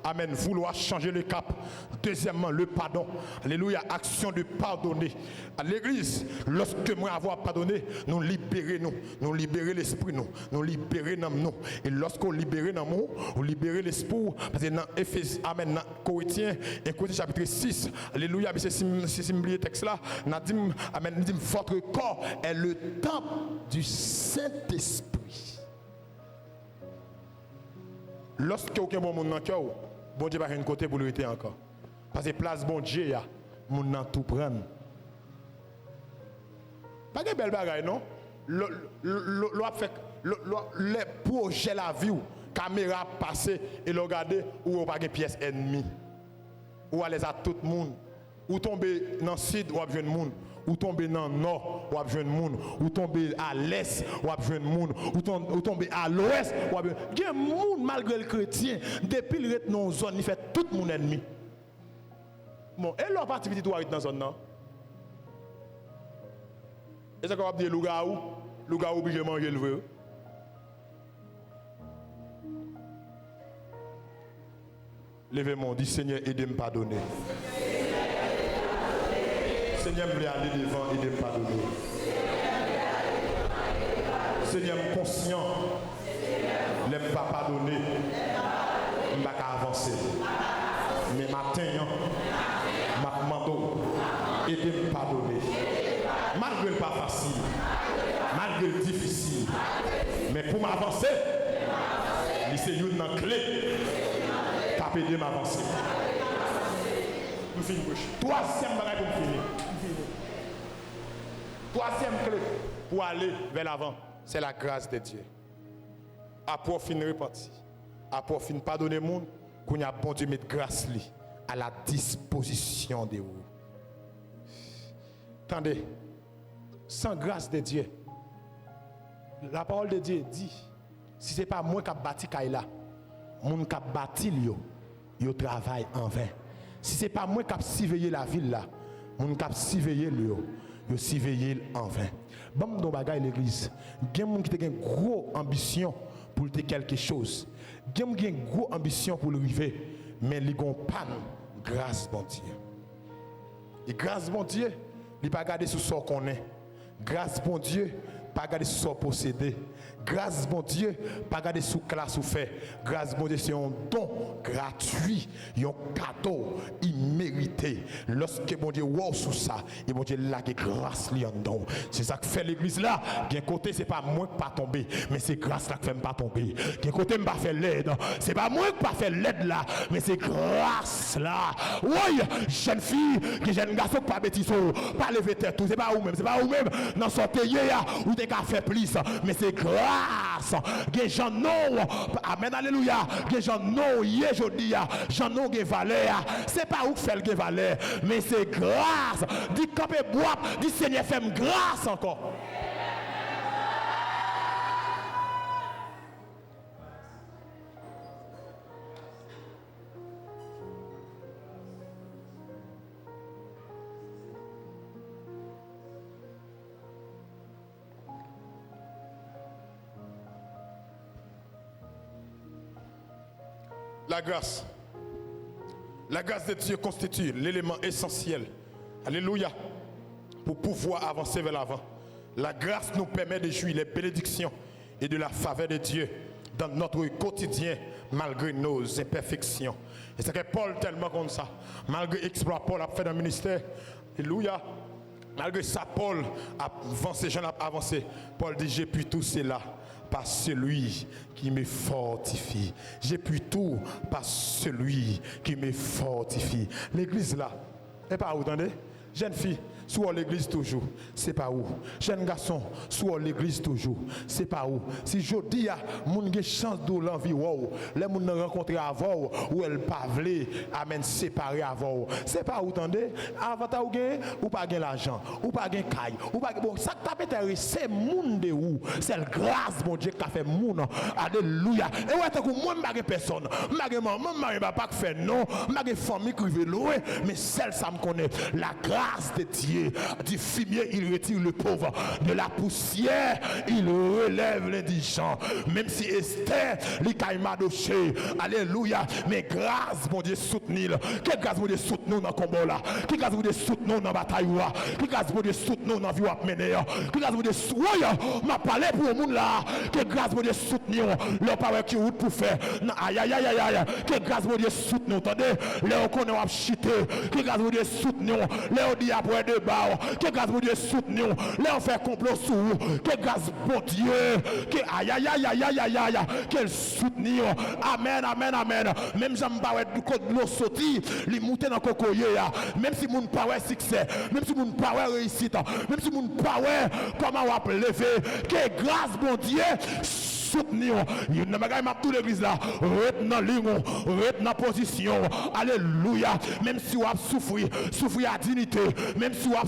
Amen. Vouloir changer le cap. Deuxièmement, le pardon. Alléluia, action de pardonner. À l'église, lorsque moi avoir pardonné, nous libérer nous libérer l'esprit nous libérer nous. Et lorsqu'on libère nous, on libère l'esprit. Parce que dans Éphésiens, amen, dans Corinthiens, chapitre 6, alléluia, mais c'est le texte là, amen, dit votre corps est le temple du Saint-Esprit. Lorsque aucun bon monde dans le cœur, bon Dieu va un côté pour lui encore. Parce que place bon Dieu, il y a mon nan tout prendre. Pas de belle bagaille, non? Les projets la vie, caméra passée et le regarder ou pas de pièce ennemie. Ou aller à tout le monde. Ou tomber dans le sud, ou à besoin de monde. Ou tomber dans le nord, ou à besoin de monde. Ou tomber à l'est, ou à besoin de monde. Ou tomber à l'ouest, ou à besoin de monde. Il y a des gens, malgré le chrétien, depuis le reste dans une zone, il fait tout le monde ennemi. Bon, et leur parti petit doit être dans la zone, non? Et c'est capable de dire, le gars obligé de manger le vrai. Levez-moi, dit Seigneur, aidez-moi à pardonner. Seigneur, je veux aller devant, aidez-moi à pardonner. Seigneur, je suis conscient, je ne peux pas pardonner, je ne peux pas avancer. Mais maintenant, je demande, aidez-moi à pardonner. Malgré le pas facile, malgré le difficile, mais pour m'avancer, c'est une clé. T'as aidé m'avancer. Troisième bagage pour finir. Troisième clé pour aller vers l'avant, c'est la grâce de Dieu. Après fin repentir, après fin pardonner le monde, qu'on a bon Dieu mettre grâce à la disposition de vous. Attendez, sans grâce de Dieu, la parole de Dieu dit, si ce n'est pas moi qui ai bâti Kaila, moun qui a bâti yo travaille en vain. Si ce n'est pas moi qui ai surveillé la ville là, moun qui a surveillé yo surveillé en vain. Bon dans bagay l'église, gen moun qui a une grosse ambition pour faire quelque chose. Gen moun qui a une grosse ambition pour le arriver, mais li gon panne grâce bon Dieu. Et grâce bon Dieu, il pas garder sur ce qu'on est. Grâce bon Dieu, pas garder sur ce possédé. Grâce bon Dieu, pas garder sous classe ou fait. Grâce bon Dieu, c'est un don gratuit, un cadeau immérité. Lorsque bon Dieu voit sous ça, et bon Dieu là que grâce lui en don. C'est ça que fait l'église là. D'un côté, c'est pas moi qui pas tomber, mais c'est grâce là que fait pas tomber. D'un côté, me pas faire l'aide. C'est pas moi qui pas faire l'aide là, mais c'est grâce là. Oui, jeune fille, que jeune garçon qui pas bêtise, pas lever tête tout, c'est pas vous même, c'est pas vous même dans sortir ou t'es qu'à faire plus, mais c'est grâce. Les gens non, amen, alléluia. Les gens non, je dis, gens non, qui valeur. C'est pas où faire le valeur, mais c'est grâce. Dis campé bois, dis Seigneur, fais-moi grâce encore. La grâce de Dieu constitue l'élément essentiel, alléluia, pour pouvoir avancer vers l'avant. La grâce nous permet de jouir les bénédictions et de la faveur de Dieu dans notre quotidien, malgré nos imperfections. Et c'est que Paul tellement comme ça, malgré l'exploit Paul a fait dans le ministère, alléluia, malgré ça Paul a avancé, Jean a avancé, Paul dit j'ai pu tout cela par celui qui me fortifie. J'ai pu tout par celui qui me fortifie. L'église là, et pas où, attendez? Jeune fille, soit l'église toujours, c'est pas où. Jeune garçon, soit l'église toujours, c'est pas où. Si je dis à moun gen chance de l'envie, wow, les moun rencontrer avant ou elle pas vle, amen, séparer avant. C'est pas où, attendez? Avant ta ou gen, ou pas gen l'argent, ou pas gen caille, ou pas bon, ça t'a pété, c'est moun de où? C'est la grâce mon Dieu qui a fait moun. Alléluia. Et ouais, tant que moi m'pa gen personne, m'pa gen maman, m'pa gen papa qui fait non, m'pa gen famille qui veut louer, mais celle ça me connaît. La grâce de Dieu fumier. Du fumier, il retire le pauvre. De la poussière, il relève l'indigent. Même si Esther, l'Ikaïmadoché, alléluia, mais grâce, mon Dieu, soutenir. Quelle grâce, mon Dieu, soutenir dans le combat là. Quelle grâce, mon Dieu, soutenir dans la bataille là. Quelle grâce, mon Dieu, soutenir dans la vie à mener. Quelle grâce, mon Dieu, soutenir. M'a parlé pour le monde là. Quelle grâce, mon Dieu, soutenir. Leur parole qui route pour faire. Aïe, aïe, aïe, aïe, aïe. Quelle grâce, mon Dieu, soutenir. Attendez, leur qu'on a chité. Quelle grâce, mon Dieu, soutenir. Leur dit après de bas. Quelle grâce, mon Dieu, soutenir. Leur fait complot sous vous. Quelle grâce, mon Dieu. Aïe, aïe, aïe, aïe, aïe, aïe, aïe. Quel soutenir. Amen, amen, amen. Même si je ne pas du côté de l'eau sortie, les moutons dans cocoyer. Même si mon pas succès, même si mon pas réussite, même si mon pas comment on va lever. Quelle grâce, mon Dieu. Soutenir, il n'y a pas toute l'église là, retenir ligne, retenir position, alléluia, même si vous avez souffrir à dignité, même si vous avez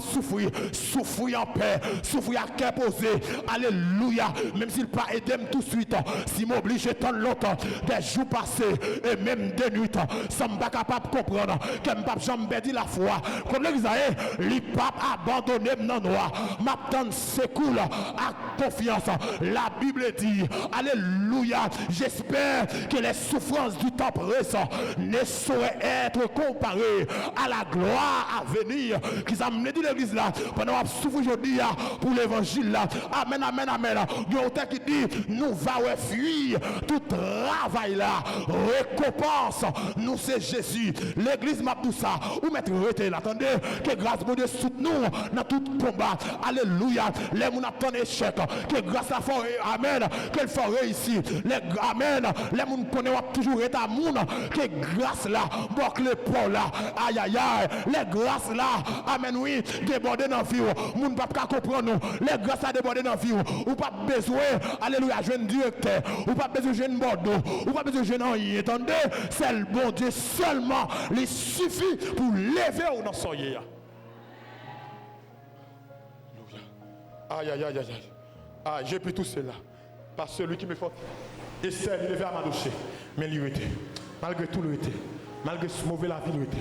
souffrir en paix, souffrir à cœur posé, alléluia, même s'il pas aidé tout de suite, si m'oblige tant longtemps, des jours passés, et même des nuits, ça ne pas capable de comprendre, que je ne pas jamais perdu la foi, comme l'église a les papes abandonnés dans noir, m'attend secours à confiance, la Bible dit, alléluia, j'espère que les souffrances du temps présent ne sauraient être comparées à la gloire à venir qui s'est amené de l'église là pendant qu'on souffre aujourd'hui pour l'évangile là. Amen, amen, amen. Il y a un texte qui dit nous allons fuir tout travail là, récompense nous c'est Jésus. L'église m'a tout ça. Ou mettre arrêté là, attendez que grâce de Dieu soutient nous dans tout combat. Alléluia. Les gens attendent échec. Que grâce à forêt, amen. Qu'elle réussi, les amen, les gens connaissent toujours être à moun, que grâce là, boucle l'épaule là, aïe aïe aïe, les grâces là, amen oui, déborder dans la vie, moun pas comprendre nous, les grâces à déborder dans la vie, ou pas besoin, alléluia, jeune directeur, ou pas besoin jeune Bordeaux, ou pas besoin jeune Henri, attendez, c'est le bon Dieu seulement, il suffit pour lever ou dans son yé. Aïe aïe aïe aïe, aïe, j'ai pris tout cela. Par celui qui me fait. Et c'est il levé à Madoché. Mais il était. Malgré tout, il était. Malgré ce mauvais la vie, il était.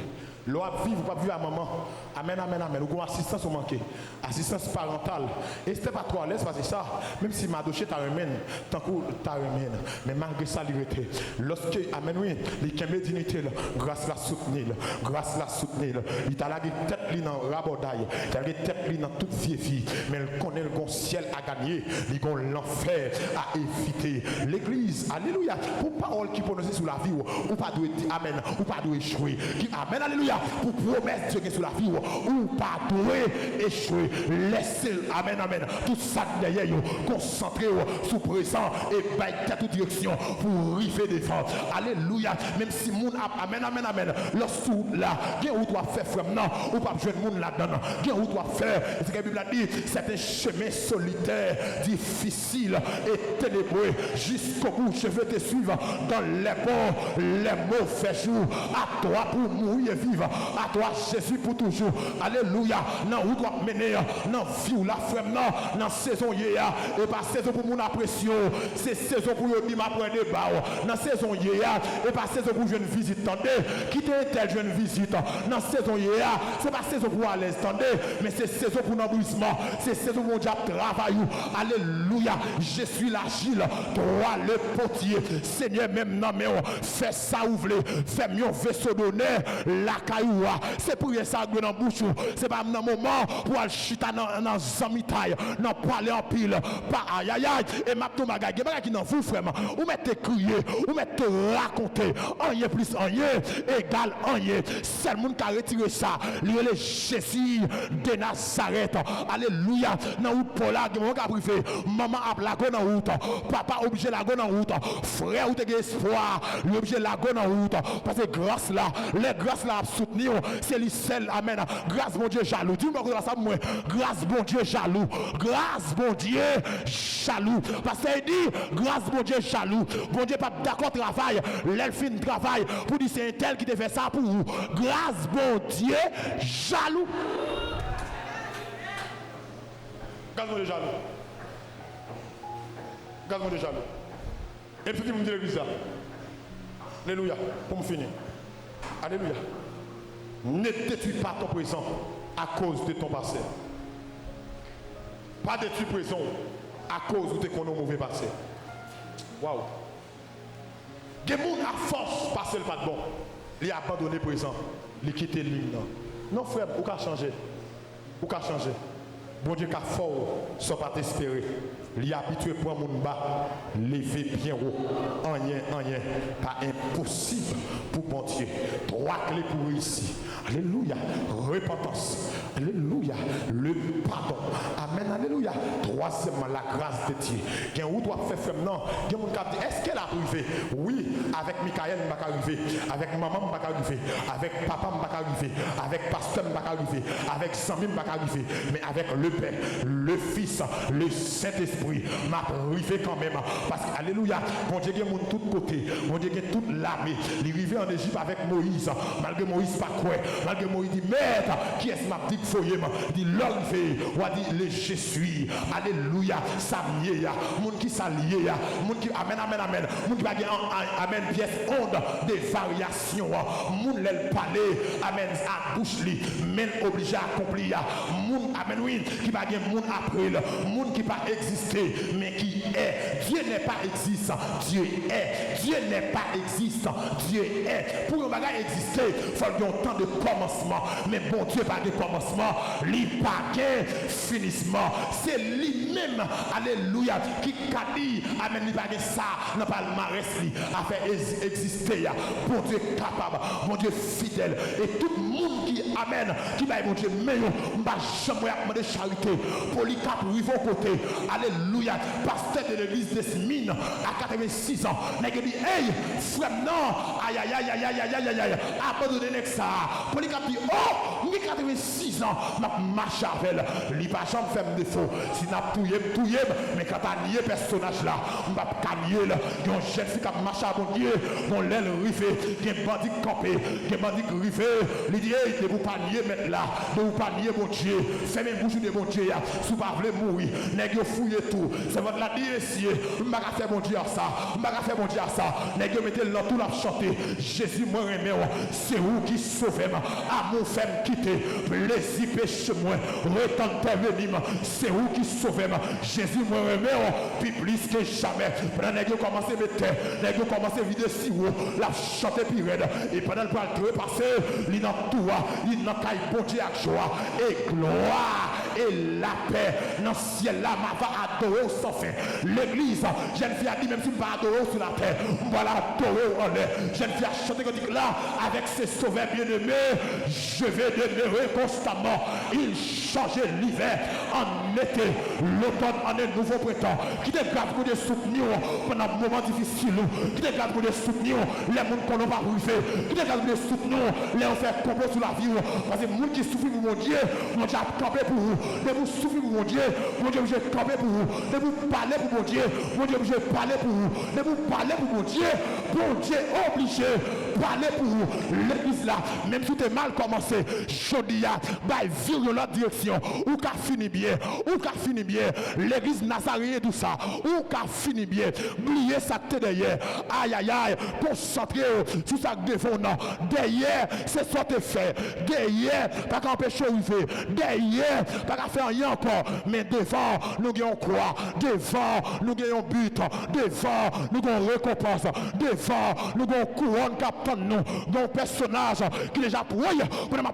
L'eau à vivre, pas vivre à maman. Amen, amen, amen. Ou assistance au manqué. Assistance parentale. Et c'était pas trop à l'aise parce que ça, même si Madoché t'a remène, tant que t'a remène. Mais malgré ça, il était. Lorsque, amen, oui, il a une dignité, grâce la soutenir, grâce la soutenir. Il a la tête dans rabodaille, il a la tête dans toute fille. Mais il connaît le ciel à gagner, il connaît l'enfer à éviter. L'église, alléluia, pour parole qui prononce sur la vie, ou pas doit dire amen, ou pas doit échouer. Amen, alléluia, pour promesse Dieu sur la vie, ou pas doit échouer. Laissez, amen, amen, tout ça derrière, concentrez sous présent et bailler toute direction pour river défendre. Alléluia, même si moun amen, amen, amen, lorsque là, bien où doit faire frère, non, ou pas jouer moun là-dedans, bien où doit faire, c'est que la Bible a dit, c'est un chemin solitaire, difficile et ténébreux, jusqu'au bout, je veux te suivre dans les bons, les mauvais jours, à toi pour mourir et vivre, à toi Jésus pour toujours. Alléluia, non, où doit mener, non, vie ou la frère, non, dans saison hier, et pas saison pour mon appréciation, c'est saison pour le dire après des bas, dans saison hier, et pas saison pour jeune visite, attendez, quitter telle jeune visite, dans saison hier, c'est pas saison pour aller, attendez, mais c'est saison pour l'embouissement, c'est saison pour mon diable travail, alléluia, je suis l'agile, toi le potier, Seigneur, même non, mais fais ça ouvrir, fais mieux vaisseau d'honneur, la cailloua, c'est pour ça que dans la bouche, c'est pas un moment pour aller chuter dans zamitaille, non parler en pile, pas aïe aïe aïe, et ma tout magaï, qui n'en vous vraiment, ou mettez crier, ou mettez raconter, rien plus rien, égal rien, c'est le monde qui a retiré ça, lui le Jésus de Nazareth, alléluia, dans route pour la gueule, on a privé, maman a la gueule en route, papa obligé la gueule en route, frère ou t'es espoir, lui obligé la gueule en route, parce que grâce là, les grâces là à soutenir, c'est lui seul, amen, grâce mon Dieu jaloux, dis-moi que ça moi, grâce mon Dieu jaloux, grâce mon Dieu jaloux, parce qu'il dit, grâce mon Dieu jaloux, mon Dieu pas d'accord travail, l'elfine travail, pour dire c'est un tel qui te fait ça pour vous, grâce mon Dieu jaloux. Grâce mon Dieu jaloux. Grâce mon Dieu jaloux. Et puis, vous me dites ça. Alléluia. Pour me finir. Alléluia. Ne détruis pas ton présent à cause de ton passé. Pas détruire prison à cause de ton mauvais passé. Waouh. Des gens à force passer le pas de bon. Il a abandonné présent. Il a quitté le ligne. Non frère, ou qu'à changer. Ou qu'à changer. Bon Dieu qu'a fort, sans pas t'espérer. Il est habitué pour mon bas, lever bien haut. Rien, pas impossible pour bon Dieu. Trois clés pour réussir. Alléluia. Repentance. Alléluia. Le pardon. Amen. Alléluia. Troisièmement, la grâce de Dieu. Qui où doit faire frère non. Qui mon cap dit est-ce qu'elle a arrivé? Oui, avec Michael m'a arrivé, avec maman m'a arrivé, avec papa m'a arrivé, avec pasteur m'a arrivé, avec Sami m'a arrivé, mais avec le Père, le Fils, le Saint-Esprit m'a arrivé quand même parce que alléluia, bon Dieu qui est mon tout côté, bon Dieu qui est toute l'armée, il est arrivé en Égypte avec Moïse, malgré Moïse pas quoi, malgré Moïse dit maître, qui est-ce m'a dit foyer, dit l'enlever, ou a dit le je suis, alléluia, ça lié ya, monde qui s'allié ya, monde qui amen, monde qui va gagner amen pièce onde des variations, monde l'aile parler, amen à bouche li, men obligé à accomplir, monde amen oui, qui va gagner monde après le monde qui pas exister mais qui est. Dieu n'est pas existant, Dieu est. Dieu n'est pas existant, Dieu est. Pour un bagage exister, il faut qu'il y ait un temps de commencement. Mais bon Dieu pas de commencement, il pas de finissement. C'est lui-même, alléluia, qui a dit, amen, il pas de ça, n'a pas le palmarès à faire exister. Bon Dieu capable, bon Dieu fidèle. Et tout le monde qui amène, qui va bon Dieu meilleur, je ne vais jamais demander charité. Pour lui cap rive au côté. Alléluia. Pasteur de l'église de Smine à 86 ans. N'a dit hey, frère non, aïe, abandonnez ça. Pour lui cap dit oh, j'ai 86 ans, m'a marche avec elle. Lui pas jamais faire défaut. Si n'a touillé, mais quand t'as nié personnage là, on va pas nier là. Il y a une jeune fille qui marche à bon Dieu, on l'aile rivé, il y a un bandit campé, il y a un bandit rivé. Il dit hey, ne vous pas nier maintenant là, ne vous pas nier mon Dieu. Fermez bouche de mon Dieu, si vous ne voulez mourir, n'ayez fouillé tout. C'est votre la direction. Je ne vais pas faire mon Dieu à ça. Je ne vais pas faire mon Dieu à ça. N'ayez mettez là tout la chanter. Jésus, moi, c'est vous qui sauvez. Amour, fait quitter. Plaisir, péché, moi. Retenez-moi. C'est vous qui sauvez. Jésus, moi, puis plus que jamais. Pendant que vous commencez à mettre, n'ayez commencé à vider si vous, la chanter puis raide. Et pendant le temps passer, il n'a tout, il n'a qu'à bon Dieu à joie et gloire. Et la paix dans le ciel là, ma va adorer sans fin. L'église, jeune fille a dit, même si je ne vais pas adorer sur la terre, on va l'adorer en l'air. Jeune fille a chanté comme dit là, avec ses sauveurs bien-aimés, je vais demeurer constamment. Il changeait l'hiver en été, l'automne en un nouveau printemps. Qui te garde pour des soutenir pendant un moment difficile, qui te garde pour des soutenir les gens qu'on n'a pas privé, qui te garde pour des soutenir les gens faire complot sur la vie. Parce que les gens qui souffrent pour mon Dieu a campé pour vous. De vous souffrir pour mon Dieu, j'ai campé pour vous. De vous parler pour mon Dieu, j'ai parlé pour vous. De vous parler pour mon Dieu obligé parler pour vous. L'église là, même si tu es mal commencé, Chodia, bah, vire l'autre direction. Ou qu'a fini bien, l'église Nazaré tout ça, ou qu'a fini bien, oubliez ça que derrière. Aïe, concentrez sur ça que devant non. Derrière, c'est ça que tu fais. Derrière, pas qu'empêcher arriver. Derrière, pas qu'à faire rien encore. Mais devant, nous gagnons quoi? Devant, nous gagnons but. Devant, nous gagnons récompense. Devant, nous gagnons couronne captain nous. Nos personnages qui déjà pour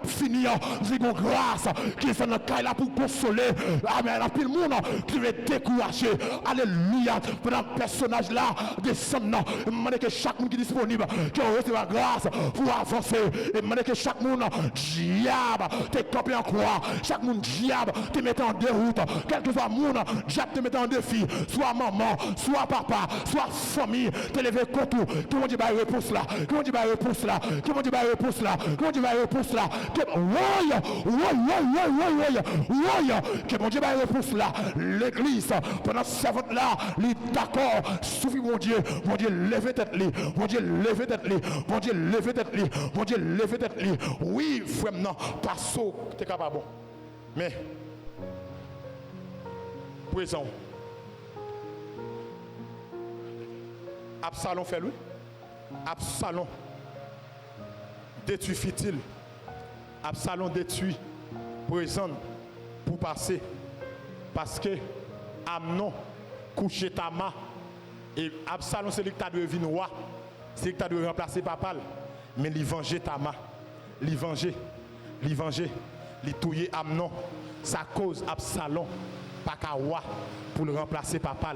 finir, nous avons grâce qui sont dans le là pour consoler. Amen. La pile monde qui veut décourager. Alléluia. Pendant le personnage là, descendant, demandez que chaque monde qui est disponible, qui a reçu la grâce pour avancer. Et demandez que chaque monde, diable, t'es campé en croix. Chaque monde, diable, te mette en déroute. Quel que soit le monde, diable te mette en défi. Soit maman, soit papa, soit famille, te lever contre tout. Comment tu vas réponse là? Comment tu vas réponse là? Comment tu vas réponse là? Comment tu vas réponse là? Que mon Dieu va réponse là. L'église, pendant ce servante là, il est d'accord. Souffle mon Dieu, levez tête li. Mon Dieu, levez tête li. Mon Dieu, levez tête li. Mon Dieu, levez tête li. Oui, frère, non, pas saut, t'es capable. Mais, présent. Absalom fait lui. Absalom détruit Fitil. Absalom détruit présente pour passer. Parce que Amnon, couché Tama, et Absalom, c'est lui qui a devenu roi. C'est lui qui a dû remplacer papa. Mais il venger Tama. Il venger. Il touiller Amnon. Ça cause Absalom. Pas qu'à roi pour le remplacer papa.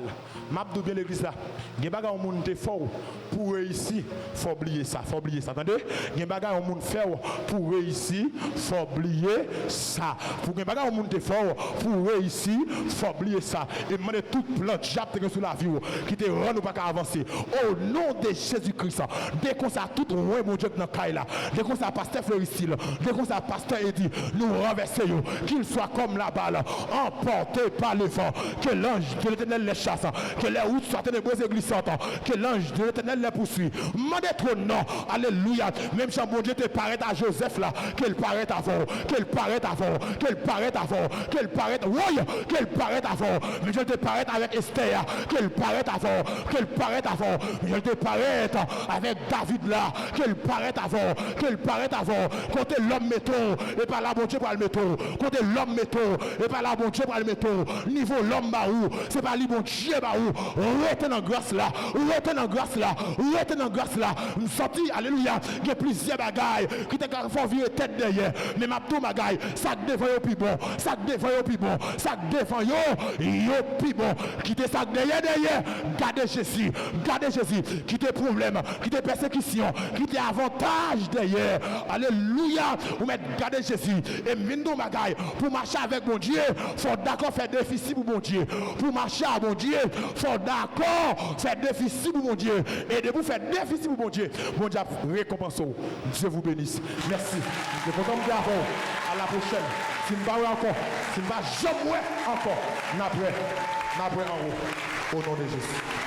M'abdou bien l'église là. Il y a des gens qui sont forts pour réussir. Faut oublier ça. Attendez? Il y a des gens qui sont forts pour réussir. Faut oublier ça. Pour que les gens qui sont forts pour réussir. Faut oublier ça. Et demander toute plante jappe sur la vie qui te rend ou pas qu'à avancer. Au nom de Jésus-Christ. Dès qu'on ça tout ouais mon Dieu dans caille là. Dès qu'on ça pasteur Fleuristil. Dès qu'on ça pasteur Eddy. Nous renverser qu'il soit comme la balle emporté par le vent, que l'ange de l'Éternel les chasse, que les routes soient ténébreuses et glissantes, que l'ange de l'Éternel les poursuit. Mandez trop non, alléluia. Même si mon Dieu te paraît à Joseph là, qu'il paraît avant, qu'elle paraît avant, qu'elle paraît avant, qu'elle paraît, oui, qu'elle paraît avant. Mais je te paraît avec Esther, qu'elle paraît avant, qu'elle paraît avant. Je te paraît avec David là, qu'elle paraît avant, qu'elle paraît avant. Quand l'homme métro, et pas la bon Dieu pour le métro. Quand l'homme métro, et pas la bon Dieu pour le métro. Niveau l'homme baou, c'est pas lui bon Dieu baou. Restez dans grâce là, restez dans grâce là, restez dans grâce là. Nous sortis, alléluia, il y a plusieurs bagailles qui te font virer tête derrière. Mais ma tout bagaille, ça devant yo plus bon, ça devant yo plus bon, ça devant yo plus bon. Qui te sac derrière, gardez Jésus, qui te problème, qui te persécution, qui te avantage derrière. Alléluia, vous mettez garder Jésus et minou bagaille pour marcher avec mon Dieu, faut d'accord faire déficit pour mon Dieu. Pour marcher à mon Dieu, faut d'accord faire déficit pour mon Dieu. Et de vous faire déficit pour mon Dieu, mon Dieu récompense. Dieu vous bénisse. Merci. Je vous donne à la prochaine. Si vous ne parlez encore, si vous ne jamais encore, n'après en haut. Au nom de Jésus.